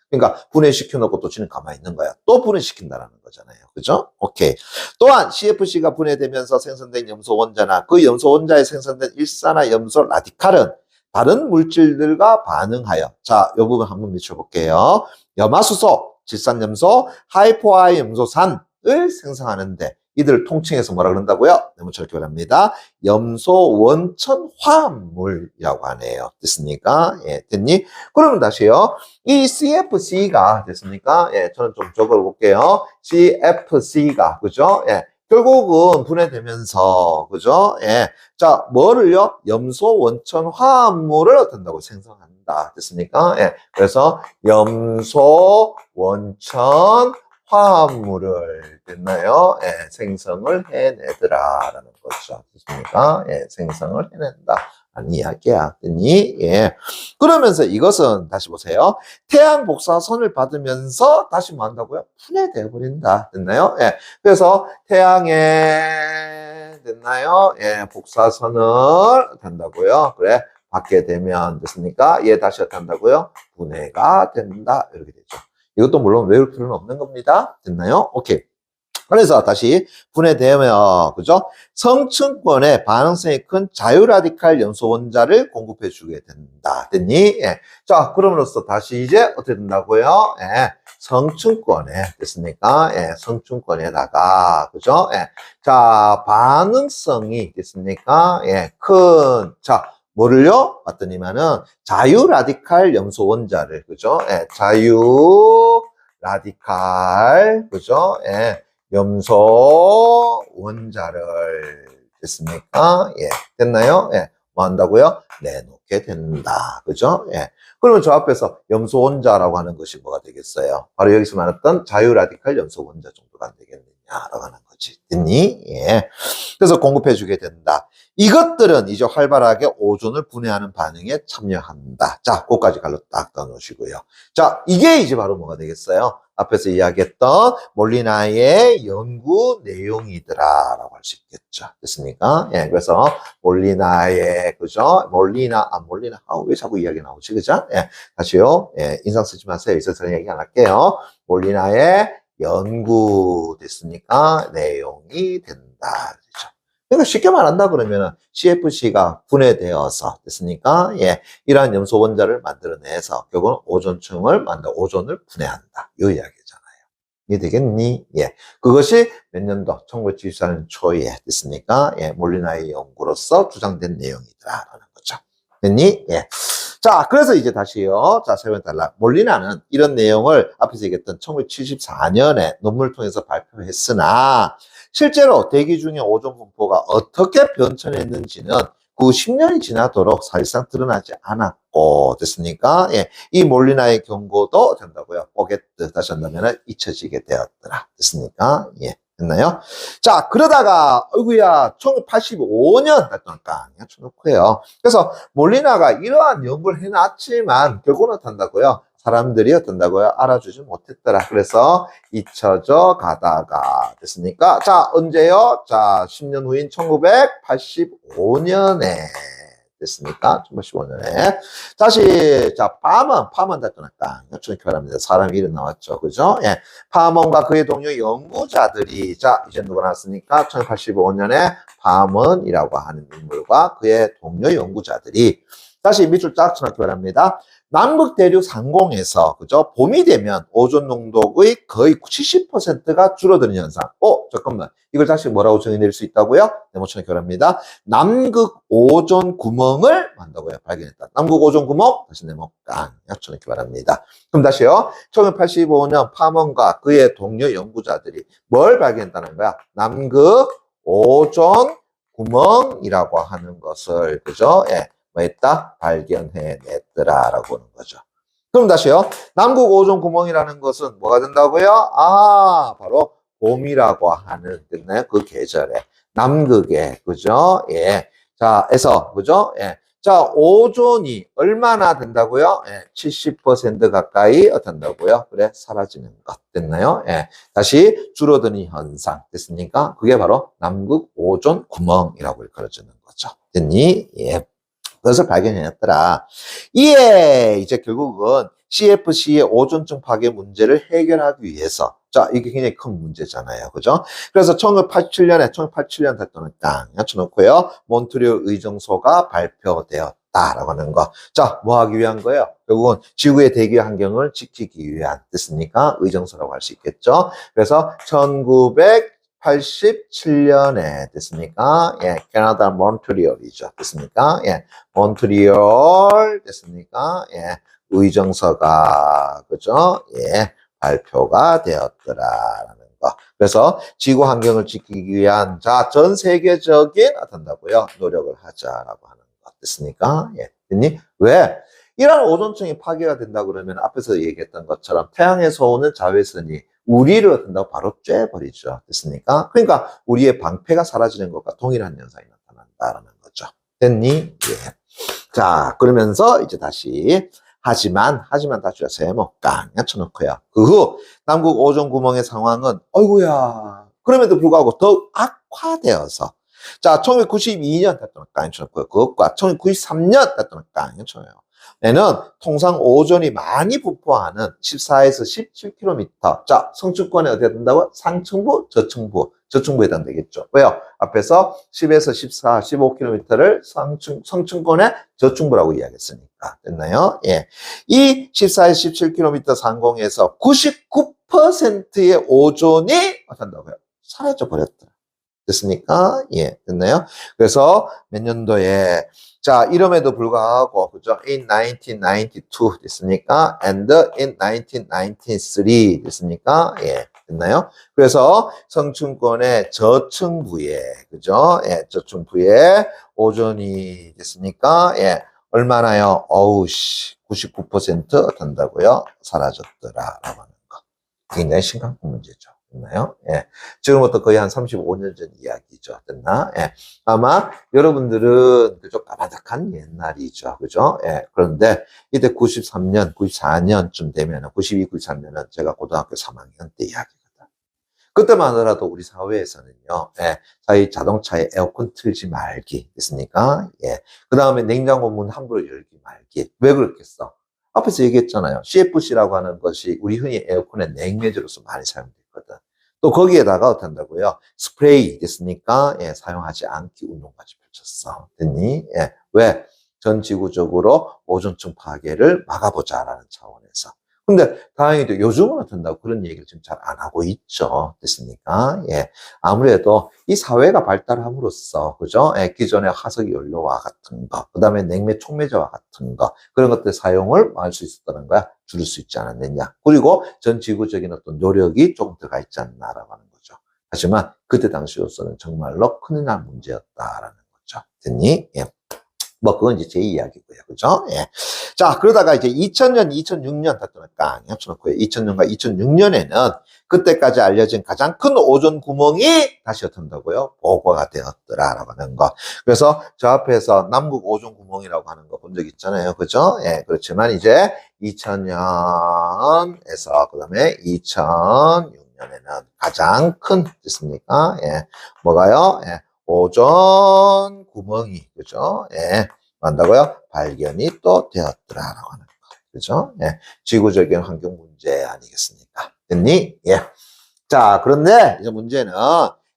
그러니까 분해시켜 놓고 또 지는 가만히 있는 거야. 또 분해시킨다는 거잖아요. 그죠? 오케이. 또한 CFC가 분해되면서 생성된 염소 원자나 그 염소 원자에 생성된 일산화염소 라디칼은 다른 물질들과 반응하여 자, 이 부분 한번 미쳐볼게요. 염화수소, 질산염소, 하이포화염소산을 생성하는데 이들을 통칭해서 뭐라 그런다고요? 네모처럼 이렇게 말합니다. 염소 원천 화합물이라고 하네요. 됐습니까? 예, 됐니? 그러면 다시요. 이 CFC가 됐습니까? 예, 저는 좀 적어볼게요. CFC가, 그죠? 예. 결국은 분해되면서, 그죠? 예. 자, 뭐를요? 염소 원천 화합물을 어떤다고 생성한다. 됐습니까? 예. 그래서 염소 원천 화합물을 됐나요? 예, 생성을 해내더라라는 거죠. 됐습니까? 예, 생성을 해낸다. 라는 이야기야. 됐니? 예. 그러면서 이것은 다시 보세요. 태양 복사선을 받으면서 다시 뭐 한다고요? 분해되어 버린다. 됐나요? 예. 그래서 태양에 됐나요? 예, 복사선을 단다고요. 그래. 받게 되면 됐습니까? 얘 다시 어떻게 한다고요? 분해가 된다. 이렇게 되죠. 이것도 물론 외울 필요는 없는 겁니다. 됐나요? 오케이. 그래서 다시 분해되면, 그죠? 성층권에 반응성이 큰 자유라디칼 염소 원자를 공급해 주게 된다. 됐니? 예. 자, 그럼으로써 다시 이제 어떻게 된다고요? 예. 성층권에, 됐습니까? 예. 성층권에다가, 그죠? 예. 자, 반응성이, 됐습니까? 예. 자, 뭐를요? 봤더니만은 자유라디칼 염소 원자를, 그죠? 예. 자유라디칼, 그죠? 예. 염소 원자를 됐습니까? 예, 됐나요? 예, 뭐 한다고요? 내놓게 된다. 그죠? 예. 그러면 저 앞에서 염소 원자라고 하는 것이 뭐가 되겠어요? 바로 여기서 말했던 자유라디칼 염소 원자 정도가 안 되겠느냐라고 하는 거지. 됐니? 예. 그래서 공급해 주게 된다. 이것들은 이제 활발하게 오존을 분해하는 반응에 참여한다. 자, 그거까지 갈로 딱 넣어놓으시고요. 자, 이게 이제 바로 뭐가 되겠어요? 앞에서 이야기했던 몰리나의 연구 내용이더라라고 할 수 있겠죠. 됐습니까? 예, 그래서 몰리나의, 그죠? 몰리나, 왜 자꾸 이야기 나오지, 그죠? 예, 다시요. 예, 인상 쓰지 마세요. 있어서 얘기 안 할게요. 몰리나의 연구 됐습니까? 내용이 된다. 그렇죠? 그러니까 쉽게 말한다 그러면은 CFC가 분해되어서 됐습니까? 예, 이러한 염소 원자를 만들어내서 결국은 오존층을 오존을 분해한다. 이 이야기잖아요. 이해되겠니? 예, 그것이 몇 년도? 1974년 초에 됐습니까? 예, 몰리나의 연구로서 주장된 내용이다라는 거죠. 됐니? 예. 자, 그래서 이제 다시요. 자, 설명달라. 몰리나는 이런 내용을 앞에서 얘기했던 1974년에 논문을 통해서 발표했으나 실제로 대기 중에 오존 분포가 어떻게 변천했는지는 그 10년이 지나도록 사실상 드러나지 않았고 됐습니까? 예, 이 몰리나의 경고도 된다고요. 오게트 다시 한다면 잊혀지게 되었더라. 됐습니까? 예, 됐나요? 자, 그러다가 어이구야 1985년 달동안 쳐놓고요. 그래서 몰리나가 이러한 연구를 해놨지만 결국은 어떤다고요? 사람들이 어떤다고요? 알아주지 못했더라. 그래서 잊혀져 가다가 됐습니까? 자, 언제요? 자, 10년 후인 1985년에 됐습니까? 1985년에 다시 자, 파먼 달동안 이렇게 말합니다. 사람 이름 나왔죠, 그죠? 예, 파먼과 그의 동료 연구자들이 자, 이제 누가 나왔습니까? 1985년에 파먼이라고 하는 인물과 그의 동료 연구자들이 다시 밑줄 쫙 쳐놓기 바랍니다. 남극 대륙 상공에서 그죠? 봄이 되면 오존 농도의 거의 70%가 줄어드는 현상. 잠깐만. 이걸 다시 뭐라고 정의낼 수 있다고요? 네모처럼 결합니다. 남극 오존 구멍을 한다고요. 발견했다. 남극 오존 구멍 다시 네모 깡약처럼 이렇게 말합니다. 그럼 다시요. 1985년 파먼과 그의 동료 연구자들이 뭘 발견했다는 거야? 남극 오존 구멍이라고 하는 것을 그죠? 예. 뭐 했다? 발견해냈더라라고 하는 거죠. 그럼 다시요. 남극 오존 구멍이라는 것은 뭐가 된다고요? 바로 봄이라고 하는 됐나요? 그 계절에 남극에 그죠? 예. 자, 에서 그죠? 예. 자, 오존이 얼마나 된다고요? 예. 70% 가까이 어떤다고요? 그래, 사라지는 것 됐나요? 예. 다시 줄어드는 현상 됐습니까? 그게 바로 남극 오존 구멍이라고 일컬어지는 거죠. 됐니? 예. 그것을 발견해냈더라. 이에 이제 결국은 CFC의 오존층 파괴 문제를 해결하기 위해서 자, 이게 굉장히 큰 문제잖아요. 그죠? 그래서 1987년 됐더니 쳐놓고요. 몬트리올 의정소가 발표되었다라고 하는 거. 자, 뭐 하기 위한 거예요? 결국은 지구의 대기 환경을 지키기 위한 됐습니까? 의정소라고 할 수 있겠죠. 그래서 1887년에 됐습니까? 예, 캐나다 몬트리올이죠. 됐습니까? 예, 몬트리올 됐습니까? 예, 의정서가 그죠? 예, 발표가 되었더라라는 거. 그래서 지구 환경을 지키기 위한 전 세계적인 어떤다고요? 노력을 하자라고 하는 거 됐습니까? 예, 됐니? 왜? 이런 오존층이 파괴가 된다 그러면 앞에서 얘기했던 것처럼 태양에서 오는 자외선이 우리를 어떤다고 바로 쬐버리죠. 됐습니까? 그러니까 우리의 방패가 사라지는 것과 동일한 현상이 나타난다라는 거죠. 됐니? 예. 자, 그러면서 이제 다시 하지만 다시 세모 깡 쳐놓고요. 그 후 남극 오존 구멍의 상황은 어이구야. 그럼에도 불구하고 더욱 악화되어서 자, 1992년 됐던 깡 쳐놓고요. 그것과 1993년 됐던 깡 쳐놓어요. 얘는 통상 오존이 많이 분포하는 14에서 17km. 자, 성층권에 어디에 된다고? 상층부, 저층부에 해당되겠죠. 왜요? 앞에서 10에서 14, 15km를 성층권의 저층부라고 이야기했으니까. 됐나요? 예. 이 14에서 17km 상공에서 99%의 오존이 어떤다고요? 사라져 버렸더라. 됐습니까? 예. 됐나요? 그래서 몇 년도에 자, 이름에도 불구하고, 그죠? In 1992 됐습니까? And in 1993 됐습니까? 예, 됐나요? 그래서 성층권의 저층부에, 그죠? 예, 저층부에 오존이 됐습니까? 예, 얼마나요? 어우, 99% 된다고요? 사라졌더라라고 하는 거. 굉장히 심각한 문제죠. 됐나요? 예. 지금부터 거의 한 35년 전 이야기죠. 됐나? 예. 아마 여러분들은 그저 까마득한 옛날이죠. 그죠? 예. 그런데 이때 93년, 94년쯤 되면 92, 93년은 제가 고등학교 3학년 때 이야기거든. 그때만 하더라도 우리 사회에서는요. 예. 사실 자동차에 에어컨 틀지 말기. 됐습니까? 예. 그 다음에 냉장고 문 함부로 열기 말기. 왜 그렇겠어? 앞에서 얘기했잖아요. CFC라고 하는 것이 우리 흔히 에어컨의 냉매제로서 많이 사용됩니다. 또 거기에다가 어떤다고요? 스프레이 됐으니까 예, 사용하지 않기 운동까지 펼쳤어. 됐니? 예. 왜? 전 지구적으로 오존층 파괴를 막아보자라는 차원에서. 근데 다행히도 요즘은 어떤다고 그런 얘기를 지금 잘 안 하고 있죠. 됐습니까? 예. 아무래도 이 사회가 발달함으로써, 그죠? 예, 기존의 화석 연료와 같은 거, 그 다음에 냉매 촉매제와 같은 거, 그런 것들 사용을 할 수 있었다는 거야. 줄일 수 있지 않았느냐. 그리고 전 지구적인 어떤 노력이 조금 들어가 있지 않나라고 하는 거죠. 하지만 그때 당시로서는 정말로 큰일 날 문제였다라는 거죠. 됐니? 예. 뭐, 그건 이제 제 이야기고요. 그죠? 예. 자, 그러다가 이제 2000년, 2006년 다투니까 합쳐놓고요. 2000년과 2006년에는 그때까지 알려진 가장 큰 오존 구멍이 다시 어떤다고요? 보고가 되었더라라고 하는 거. 그래서 저 앞에서 남극 오존 구멍이라고 하는 거 본 적 있잖아요. 그죠? 예. 그렇지만 이제 2000년에서 그 다음에 2006년에는 가장 큰, 됐습니까? 예. 뭐가요? 예. 오존 구멍이, 그죠? 예. 한다고요? 발견이 또 되었더라라고 하는 거. 그죠? 예. 지구적인 환경 문제 아니겠습니까? 됐니? 예. 자, 그런데 이제 문제는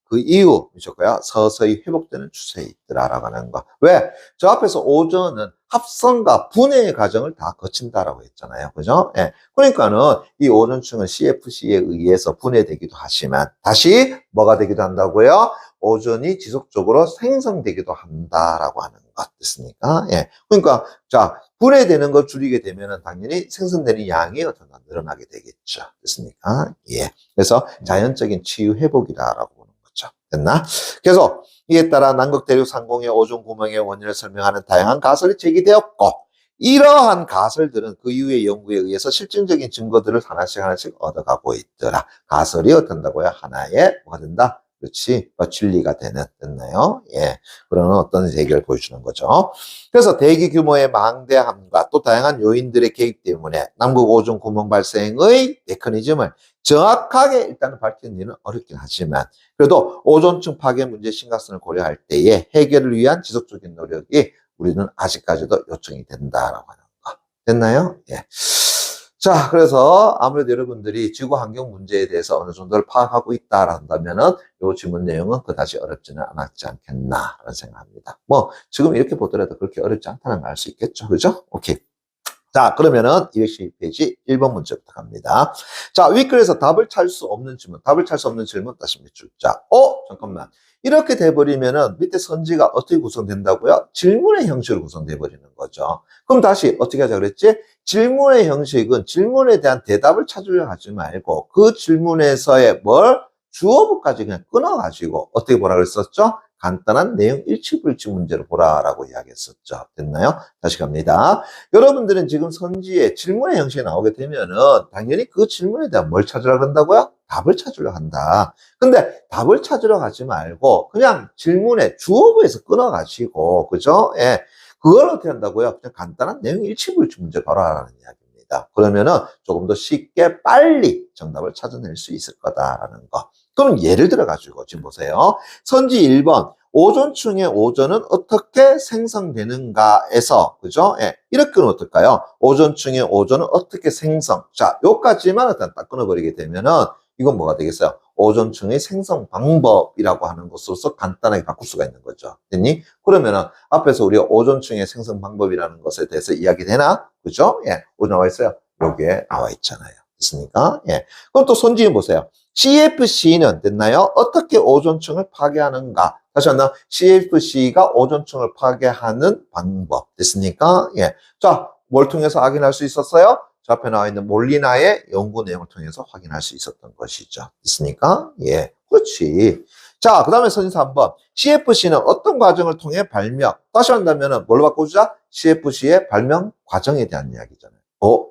그 이후, 미쳤고요. 서서히 회복되는 추세에 있더라라고 하는 거. 왜? 저 앞에서 오존은 합성과 분해의 과정을 다 거친다라고 했잖아요. 그죠? 예. 그러니까는 이 오존층은 CFC에 의해서 분해되기도 하지만 다시 뭐가 되기도 한다고요? 오존이 지속적으로 생성되기도 한다라고 하는 것 됐습니까? 예. 그러니까 자 분해되는 걸 줄이게 되면은 당연히 생성되는 양이 어떤 늘어나게 되겠죠. 됐습니까? 예. 그래서 자연적인 치유 회복이다라고 보는 거죠. 됐나? 그래서 이에 따라 남극 대륙 상공의 오존 구멍의 원인을 설명하는 다양한 가설이 제기되었고 이러한 가설들은 그 이후의 연구에 의해서 실증적인 증거들을 하나씩 얻어가고 있더라. 가설이 어떤다고요? 하나의 뭐가 된다? 그렇지, 진리가 됐나요? 예, 그런 어떤 세계를 보여주는 거죠. 그래서 대기 규모의 망대함과 또 다양한 요인들의 개입 때문에 남극 오존 구멍 발생의 메커니즘을 정확하게 일단은 밝히기는 어렵긴 하지만 그래도 오존층 파괴 문제의 심각성을 고려할 때에 해결을 위한 지속적인 노력이 우리는 아직까지도 요청이 된다라고 하는 거. 됐나요? 예. 자, 그래서 아무래도 여러분들이 지구 환경 문제에 대해서 어느 정도를 파악하고 있다 한다면은 요 질문 내용은 그다지 어렵지는 않았지 않겠나라는 생각합니다. 뭐 지금 이렇게 보더라도 그렇게 어렵지 않다는 걸 알 수 있겠죠, 그죠? 오케이. 자, 그러면은 212페이지 1번 문제부터 갑니다. 자, 윗글에서 답을 찾을 수 없는 질문, 다시 밑 줄자. 잠깐만. 이렇게 돼버리면은 밑에 선지가 어떻게 구성된다고요? 질문의 형식으로 구성돼 버리는 거죠. 그럼 다시 어떻게 하자 그랬지? 질문의 형식은 질문에 대한 대답을 찾으려 하지 말고 그 질문에서의 주어부까지 그냥 끊어가지고 어떻게 보라 그랬었죠? 간단한 내용 일치불치 문제를 보라라고 이야기했었죠. 됐나요? 다시 갑니다. 여러분들은 지금 선지에 질문의 형식이 나오게 되면은 당연히 그 질문에 대한 뭘 찾으려 한다고요? 답을 찾으려 한다. 근데 답을 찾으러 가지 말고 그냥 질문의 주어부에서 끊어가시고, 그죠? 예. 그걸 어떻게 한다고요? 그냥 간단한 내용 일치불치 문제 바로 하라는 이야기입니다. 그러면은 조금 더 쉽게 빨리 정답을 찾아낼 수 있을 거다라는 거. 그럼 예를 들어가지고 지금 보세요. 선지 1번. 오존층의 오존은 어떻게 생성되는가에서, 그죠? 예. 이렇게는 어떨까요? 오존층의 오존은 어떻게 자, 요까지만 일단 딱 끊어버리게 되면은 이건 뭐가 되겠어요? 오존층의 생성 방법이라고 하는 것으로서 간단하게 바꿀 수가 있는 거죠. 됐니? 그러면은 앞에서 우리가 오존층의 생성 방법이라는 것에 대해서 이야기되나? 그죠? 예. 어디 나와 있어요? 여기에 나와 있잖아요. 됐습니까? 예. 그럼 또 선지인 보세요. CFC는 됐나요? 어떻게 오존층을 파괴하는가? 다시 한번 CFC가 오존층을 파괴하는 방법 됐습니까? 예. 자, 뭘 통해서 확인할 수 있었어요? 저 앞에 나와 있는 몰리나의 연구 내용을 통해서 확인할 수 있었던 것이죠. 됐습니까? 예. 그렇지. 자, 그 다음에 선지사 3번. CFC는 어떤 과정을 통해 발명? 다시 한다면은 뭘로 바꿔주자? CFC의 발명 과정에 대한 이야기잖아요.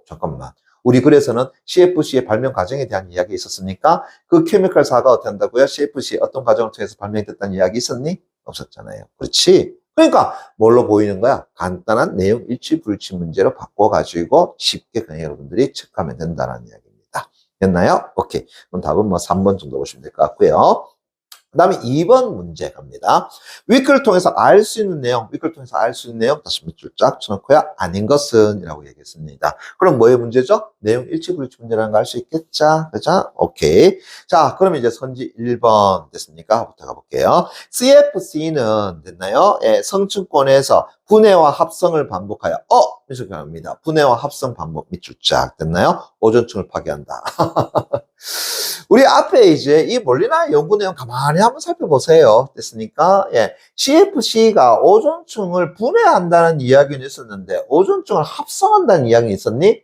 잠깐만. 우리 글에서는 CFC의 발명 과정에 대한 이야기 있었습니까? 그 케미컬사가 어떻게 한다고요? CFC의 어떤 과정을 통해서 발명됐다는 이야기 있었니? 없었잖아요. 그렇지? 그러니까 뭘로 보이는 거야? 간단한 내용 일치불치 문제로 바꿔가지고 쉽게 그냥 여러분들이 체크하면 된다는 이야기입니다. 됐나요? 오케이. 그럼 답은 3번 정도 보시면 될 것 같고요. 그 다음에 2번 문제 갑니다. 윗글을 통해서 알 수 있는 내용, 다시 밑줄 쫙 쳐놓고요. 아닌 것은 이라고 얘기했습니다. 그럼 뭐의 문제죠? 내용 일치불치 문제라는 거 알 수 있겠죠? 그죠? 오케이. 자, 그러면 이제 선지 1번 됐습니까? 부터 가볼게요. CFC는 됐나요? 예, 성층권에서 분해와 합성을 반복하여, 이렇게 합니다. 분해와 합성 반복 밑줄 쫙 됐나요? 오존층을 파괴한다. 우리 앞에 이제 이 몰리나의 연구 내용 가만히 한번 살펴보세요. 됐습니까? 예. CFC가 오존층을 분해한다는 이야기는 있었는데, 오존층을 합성한다는 이야기는 있었니?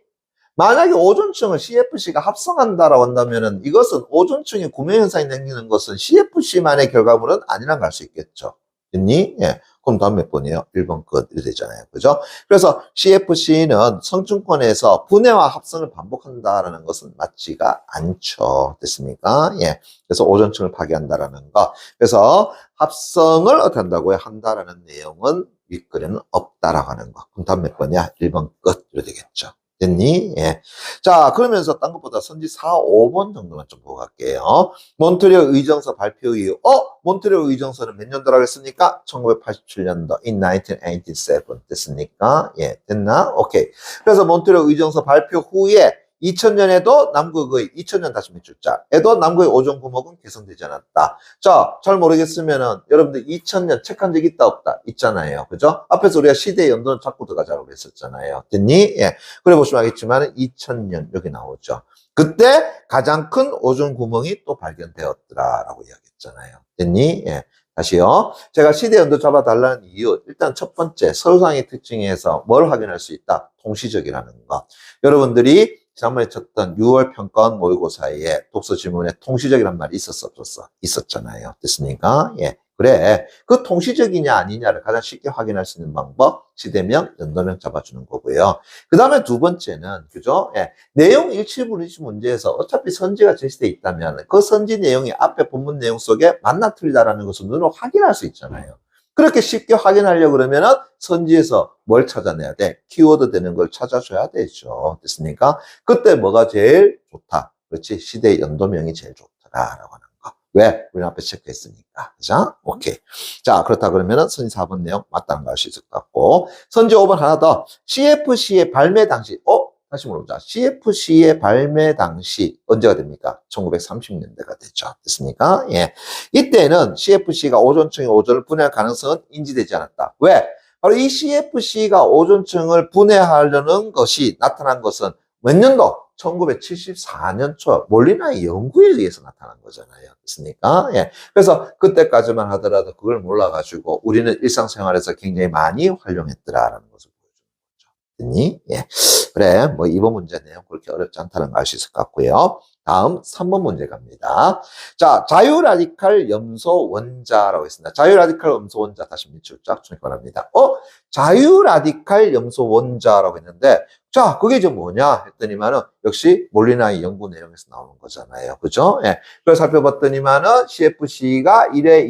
만약에 오존층을 CFC가 합성한다라고 한다면은 이것은 오존층의 구매현상이 생기는 것은 CFC만의 결과물은 아니란 걸 알 수 있겠죠. 됐니? 예. 그럼 다음 몇 번이에요? 1번 끝. 이렇게 되잖아요. 그죠? 그래서 CFC는 성층권에서 분해와 합성을 반복한다라는 것은 맞지가 않죠. 됐습니까? 예. 그래서 오존층을 파괴한다라는 거. 그래서 합성을 어떻게 한다고요? 한다라는 내용은 윗글에는 없다라고 하는 거. 그럼 다음 몇 번이야? 1번 끝. 이렇게 되겠죠. 됐니? 예. 자, 그러면서 딴 것보다 선지 4, 5번 정도만 좀 보고 갈게요. 몬트리올 의정서 발표 이후, 몬트리올 의정서는 몇 년도라고 했습니까? 1987년도, in 1987 됐습니까? 예, 됐나? 오케이. 그래서 몬트리올 의정서 발표 후에 2000년에도 남극의, 2000년 다시 몇 줄자에도 남극의 오존 구멍은 개선되지 않았다. 자, 잘 모르겠으면은 여러분들 2000년 체크한 적 있다 없다? 있잖아요. 그죠? 앞에서 우리가 시대 연도는 자꾸 들어가자고 그랬었잖아요. 됐니? 예. 그래 보시면 알겠지만 2000년 여기 나오죠. 그때 가장 큰 오존 구멍이 또 발견되었더라라고 이야기했잖아요. 됐니? 예. 다시요. 제가 시대 연도 잡아달라는 이유, 일단 첫 번째, 서류상의 특징에서 뭘 확인할 수 있다? 통시적이라는 거. 여러분들이 지난번에 쳤던 6월 평가원 모의고사에 독서 지문에 통시적이란 말이 있었어, 없었어? 있었잖아요. 됐습니까? 예. 그래. 그 통시적이냐 아니냐를 가장 쉽게 확인할 수 있는 방법, 시대명, 연도명 잡아주는 거고요. 그 다음에 두 번째는, 그죠? 예. 내용 일치불일치 문제에서 어차피 선지가 제시되어 있다면 그 선지 내용이 앞에 본문 내용 속에 맞나 틀리다라는 것을 눈으로 확인할 수 있잖아요. 그렇게 쉽게 확인하려고 그러면은 선지에서 뭘 찾아내야 돼? 키워드 되는 걸 찾아줘야 되죠. 됐습니까? 그때 뭐가 제일 좋다? 그렇지? 시대 연도명이 제일 좋더라라고 하는 거. 왜? 우리 앞에 체크했으니까. 그죠? 오케이. 자, 그렇다 그러면은 선지 4번 내용 맞다는 거 알 수 있을 것 같고. 선지 5번 하나 더. CFC의 발매 당시, 다시 물어보자. CFC의 발매 당시 언제가 됩니까? 1930년대가 됐죠. 됐습니까? 예. 이때는 CFC가 오존층의 오존을 분해할 가능성은 인지되지 않았다. 왜? 바로 이 CFC가 오존층을 분해하려는 것이 나타난 것은 몇 년도? 1974년 초 몰리나의 연구에 의해서 나타난 거잖아요. 그렇습니까? 예. 그래서 그때까지만 하더라도 그걸 몰라가지고 우리는 일상생활에서 굉장히 많이 활용했더라라는 것을 보여주는 거죠. 됐니? 예. 그래, 뭐 이번 문제 내용 그렇게 어렵지 않다는 걸 알 수 있을 것 같고요. 다음 3번 문제 갑니다. 자, 자유라디칼 염소 원자라고 했습니다. 자유라디칼 염소 원자 다시 밑줄 쫙 주기 바랍니다. 자유라디칼 염소 원자라고 했는데, 자, 그게 이제 뭐냐 했더니만은 역시 몰리나이 연구 내용에서 나오는 거잖아요. 그죠? 예. 그래서 살펴봤더니만은 CFC가 이래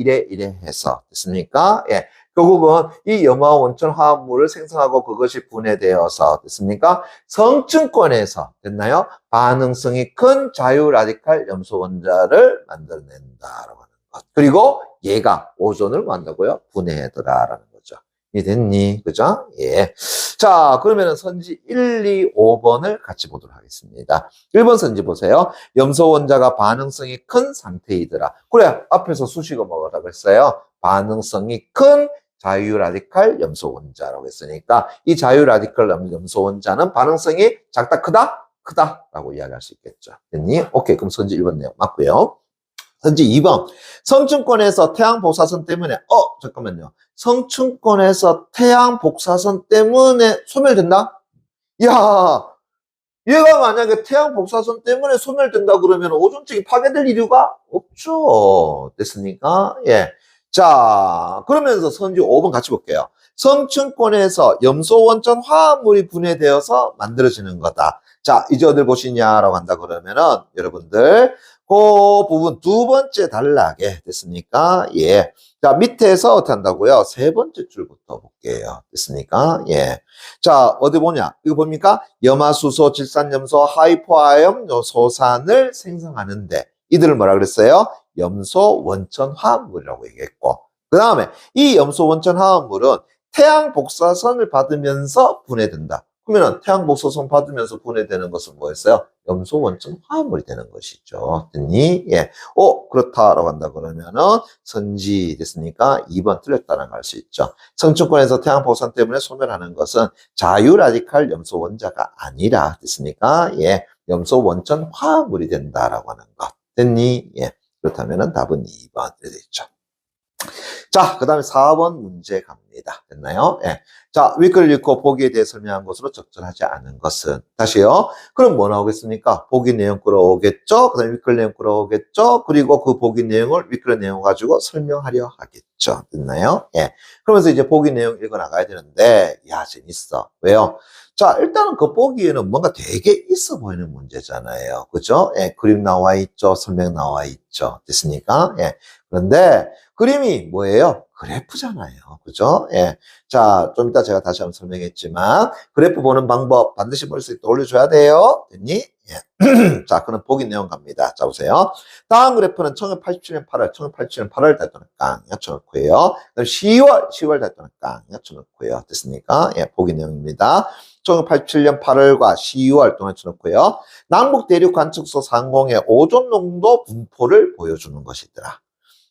해서 됐습니까? 예. 결국은 이 염화 원천 화합물을 생성하고 그것이 분해되어서 됐습니까? 성층권에서 됐나요? 반응성이 큰 자유라디칼 염소 원자를 만들어낸다라고 하는 것. 그리고 얘가 오존을 만다고요? 분해하더라라는 거죠. 이해됐니? 그죠? 예. 자, 그러면은 선지 1, 2, 5번을 같이 보도록 하겠습니다. 1번 선지 보세요. 염소 원자가 반응성이 큰 상태이더라. 그래, 앞에서 수식어 뭐라고 했어요? 반응성이 큰 자유라디칼 염소 원자라고 했으니까 이 자유라디칼 염소 원자는 반응성이 작다, 크다? 크다라고 이야기할 수 있겠죠. 됐니? 오케이, 그럼 선지 1번 내용 맞고요. 선지 2번. 성층권에서 태양 복사선 때문에 잠깐만요. 성층권에서 태양 복사선 때문에 소멸된다? 야, 얘가 만약에 태양 복사선 때문에 소멸된다 그러면 오존층이 파괴될 이유가 없죠. 됐습니까? 예. 자, 그러면서 선지 5번 같이 볼게요. 성층권에서 염소 원천 화합물이 분해되어서 만들어지는 거다. 자, 이제 어딜 보시냐라고 한다 그러면은 여러분들 그 부분 두 번째 단락에 됐습니까? 예. 자, 밑에서 어떻게 한다고요? 세 번째 줄부터 볼게요. 됐습니까? 예. 자, 어디 보냐? 이거 봅니까? 염화수소, 질산염소, 하이포아염 소산을 생성하는데 이들을 뭐라 그랬어요? 염소 원천 화합물이라고 얘기했고, 그 다음에 이 염소 원천 화합물은 태양 복사선을 받으면서 분해된다. 그러면 태양 복사선 받으면서 분해되는 것은 뭐였어요? 염소 원천 화합물이 되는 것이죠. 됐니? 예. 그렇다라고 한다 그러면은 선지 됐습니까? 2번 틀렸다는 걸 알 수 있죠. 성층권에서 태양 복사선 때문에 소멸하는 것은 자유라디칼 염소 원자가 아니라 됐습니까? 예. 염소 원천 화합물이 된다라고 하는 것. 됐니? 예. 그렇다면은 답은 2번 이렇게 되죠. 자, 그 다음에 4번 문제 갑니다. 됐나요? 예. 자, 윗글을 읽고 보기에 대해 설명한 것으로 적절하지 않은 것은 다시요. 그럼 뭐 나오겠습니까? 보기 내용 끌어오겠죠? 그 다음에 윗글 내용 끌어오겠죠? 그리고 그 보기 내용을 윗글 내용 가지고 설명하려 하겠죠. 됐나요? 예. 그러면서 이제 보기 내용 읽어 나가야 되는데, 야, 재밌어. 왜요? 자, 일단은 그 보기에는 뭔가 되게 있어 보이는 문제잖아요. 그죠? 예, 그림 나와 있죠. 설명 나와 있죠. 됐습니까? 예. 그런데 그림이 뭐예요? 그래프잖아요. 그죠? 예. 자, 좀 이따 제가 다시 한번 설명했지만, 그래프 보는 방법 반드시 머릿속에 떠올려줘야 돼요. 됐니? 예. 자, 그럼 보기 내용 갑니다. 자, 보세요. 다음 그래프는 1987년 8월, 1987년 8월 달도는 깡, 엿쳐놓고요. 그다음 10월 달도는 깡, 엿쳐놓고요. 됐습니까? 예, 보기 내용입니다. 1987년 8월과 10월 동안 쳐놓고요. 남북 대륙 관측소 상공의 오존 농도 분포를 보여주는 것이더라.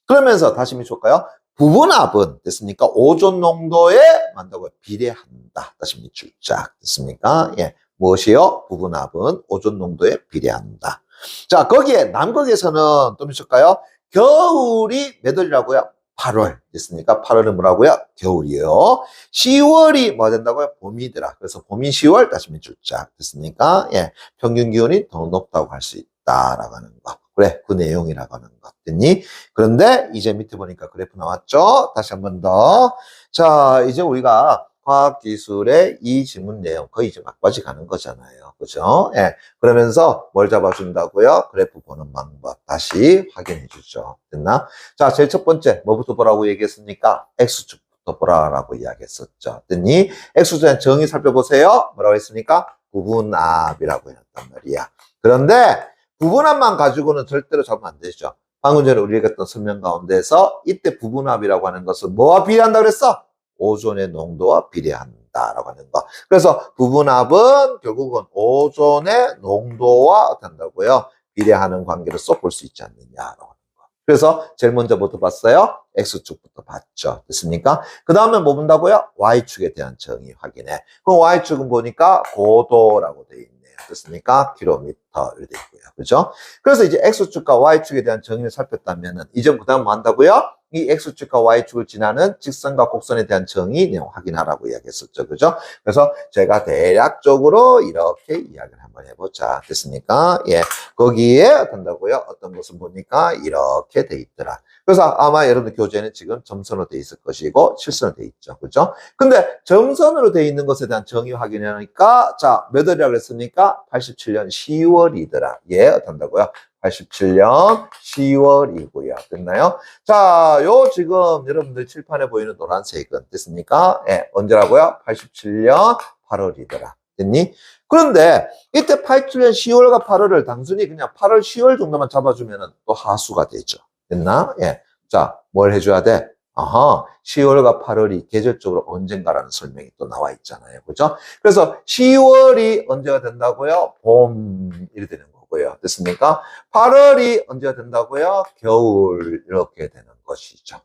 그러면서 다시 밑줄까요? 부분합은 됐습니까? 오존 농도에 만다고 비례한다. 다시 밑줄 쫙 됐습니까? 예, 무엇이요? 부분합은 오존 농도에 비례한다. 자, 거기에 남극에서는 또 밑줄까요? 겨울이 몇 월이라고요? 8월 됐습니까? 8월은 뭐라고요? 겨울이요. 10월이 뭐 된다고요? 봄이더라. 그래서 봄이 10월 다시 밑줄 쫙 됐습니까? 예, 평균 기온이 더 높다고 할 수 있다라고 하는 거. 그래, 그 내용이라고 하는 것 됐니? 그런데 이제 밑에 보니까 그래프 나왔죠? 다시 한 번 더. 자, 이제 우리가 과학기술의 이 질문 내용 거의 이제 막바지 가는 거잖아요. 그죠? 예. 그러면서 뭘 잡아준다고요? 그래프 보는 방법 다시 확인해 주죠. 됐나? 자, 제일 첫 번째 뭐부터 보라고 얘기했습니까? X축부터 보라고 이야기했었죠. 됐니? X축의 정의 살펴보세요. 뭐라고 했습니까? 부분합이라고 했단 말이야. 그런데 부분합만 가지고는 절대로 잡으면 안 되죠. 방금 전에 우리가 했던 설명 가운데서 이때 부분합이라고 하는 것은 뭐와 비례한다고 그랬어? 오존의 농도와 비례한다라고 하는 거. 그래서 부분합은 결국은 오존의 농도와 어떻게 한다고요? 비례하는 관계로서 볼 수 있지 않느냐라고 하는 거. 그래서 제일 먼저 뭐부터 봤어요? X축부터 봤죠. 됐습니까? 그 다음에 뭐 본다고요? Y축에 대한 정의 확인해. 그럼 Y축은 보니까 고도라고 돼 있네요. 됐습니까? 킬로미터 이렇게 돼 있고요. 그죠? 그래서 이제 X축과 Y축에 대한 정의를 살폈다면은 이제 그 다음 뭐 한다고요? 이 X축과 Y축을 지나는 직선과 곡선에 대한 정의 내용 확인하라고 이야기했었죠. 그죠? 그래서 제가 대략적으로 이렇게 이야기를 한번 해보자. 됐습니까? 예. 거기에 어떤다고요? 어떤 것을 보니까 이렇게 돼 있더라. 그래서 아마 여러분들 교재는 지금 점선으로 돼 있을 것이고 실선으로 돼 있죠. 그죠? 근데 점선으로 돼 있는 것에 대한 정의 확인하니까 자, 몇 월이라고 했습니까? 87년 10월이더라. 예, 어떤다고요? 87년 10월이고요. 됐나요? 자, 요 지금 여러분들 칠판에 보이는 노란색은 됐습니까? 예, 언제라고요? 87년 8월이더라. 됐니? 그런데 이때 87년 10월과 8월을 단순히 그냥 8월, 10월 정도만 잡아주면 또 하수가 되죠. 됐나? 예. 자, 뭘 해줘야 돼? 아하, 10월과 8월이 계절적으로 언젠가라는 설명이 또 나와 있잖아요. 그죠? 그래서 10월이 언제가 된다고요? 봄, 이렇게 되는 거고요. 됐습니까? 8월이 언제가 된다고요? 겨울, 이렇게 되는 것이죠.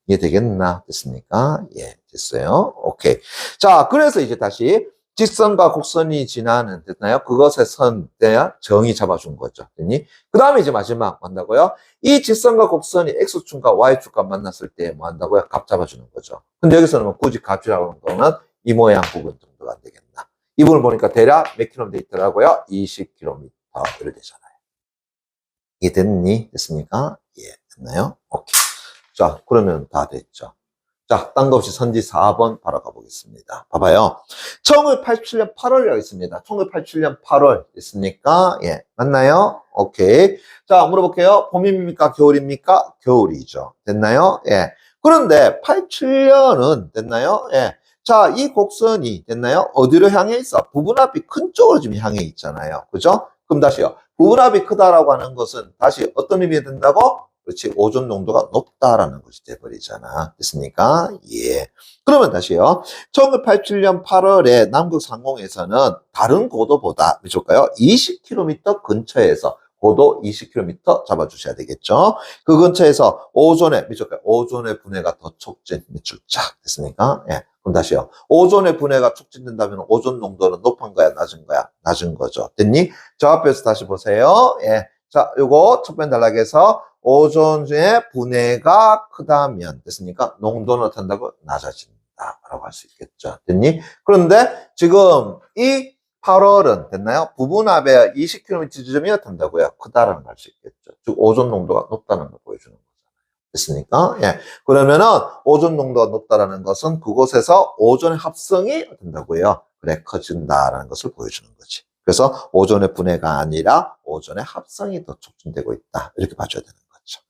이해되겠나? 됐습니까? 예, 됐어요. 오케이. 자, 그래서 이제 다시 직선과 곡선이 지나는, 됐나요? 그것의 선, 대야 정의 잡아준 거죠. 됐니? 그 다음에 이제 마지막 뭐 한다고요? 이 직선과 곡선이 X축과 Y축과 만났을 때 뭐 한다고요? 값 잡아주는 거죠. 근데 여기서는 뭐 굳이 값이라고 하는 거는 이 모양 부분 정도가 안 되겠나? 이 부분을 보니까 대략 몇 킬로미터 있더라고요? 20km 이렇게 되잖아요. 이게 됐니? 됐습니까? 예, 됐나요? 오케이. 자, 그러면 다 됐죠. 자, 딴 거 없이 선지 4번 바로 가보겠습니다. 봐봐요. 1987년 8월이라고 있습니다. 1987년 8월 됐습니까? 예, 맞나요? 오케이. 자, 물어볼게요. 봄입니까? 겨울입니까? 겨울이죠. 됐나요? 예. 그런데 87년은 됐나요? 예. 자, 이 곡선이 됐나요? 어디로 향해 있어? 부분합이 큰 쪽으로 지금 향해 있잖아요. 그죠? 그럼 다시요. 부분합이 크다라고 하는 것은 다시 어떤 의미가 된다고? 그렇지. 오존 농도가 높다라는 것이 돼버리잖아. 됐습니까? 예. 그러면 다시요. 1987년 8월에 남극 상공에서는 다른 고도보다, 몇 줄까요? 20km 근처에서 고도 20km 잡아주셔야 되겠죠. 그 근처에서 오존의, 몇 줄까요? 오존의 분해가 더 촉진, 몇 줄자. 됐습니까? 예. 그럼 다시요. 오존의 분해가 촉진된다면 오존 농도는 높은 거야? 낮은 거야? 낮은 거죠. 됐니? 저 앞에서 다시 보세요. 예. 자, 요거 첫 번째 단락에서 오존의 분해가 크다면 됐습니까? 농도는 어떻게 한다고? 낮아진다라고 할 수 있겠죠. 됐니? 그런데 지금 이 8월은 됐나요? 부분합의 20km 지점이 어떻게 한다고요? 크다라는 걸 할 수 있겠죠. 즉 오존 농도가 높다는 걸 보여주는 거잖아요. 됐습니까? 예. 그러면은 오존 농도가 높다라는 것은 그곳에서 오존의 합성이 된다고요. 그래, 커진다라는 것을 보여주는 거지. 그래서 오존의 분해가 아니라 오존의 합성이 더 촉진되고 있다. 이렇게 봐줘야 되는 거죠.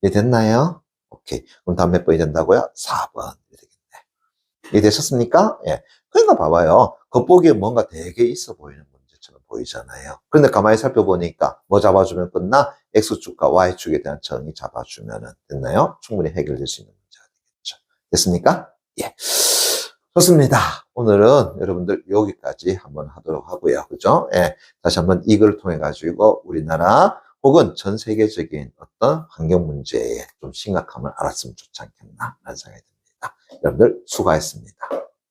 이해됐나요? 오케이. 그럼 다음 몇 번이 된다고요? 4번. 되겠네. 이해되셨습니까? 예. 그러니까 봐봐요. 겉보기에 뭔가 되게 있어 보이는 문제처럼 보이잖아요. 그런데 가만히 살펴보니까 뭐 잡아주면 끝나? X축과 Y축에 대한 정의 잡아주면 됐나요? 충분히 해결될 수 있는 문제가 되겠죠. 됐습니까? 예. 좋습니다. 오늘은 여러분들 여기까지 한번 하도록 하고요. 그죠? 예. 다시 한번 이걸 통해 가지고 우리나라 혹은 전 세계적인 어떤 환경 문제에 좀 심각함을 알았으면 좋지 않겠나 라는 생각이 듭니다. 여러분들 수고하셨습니다.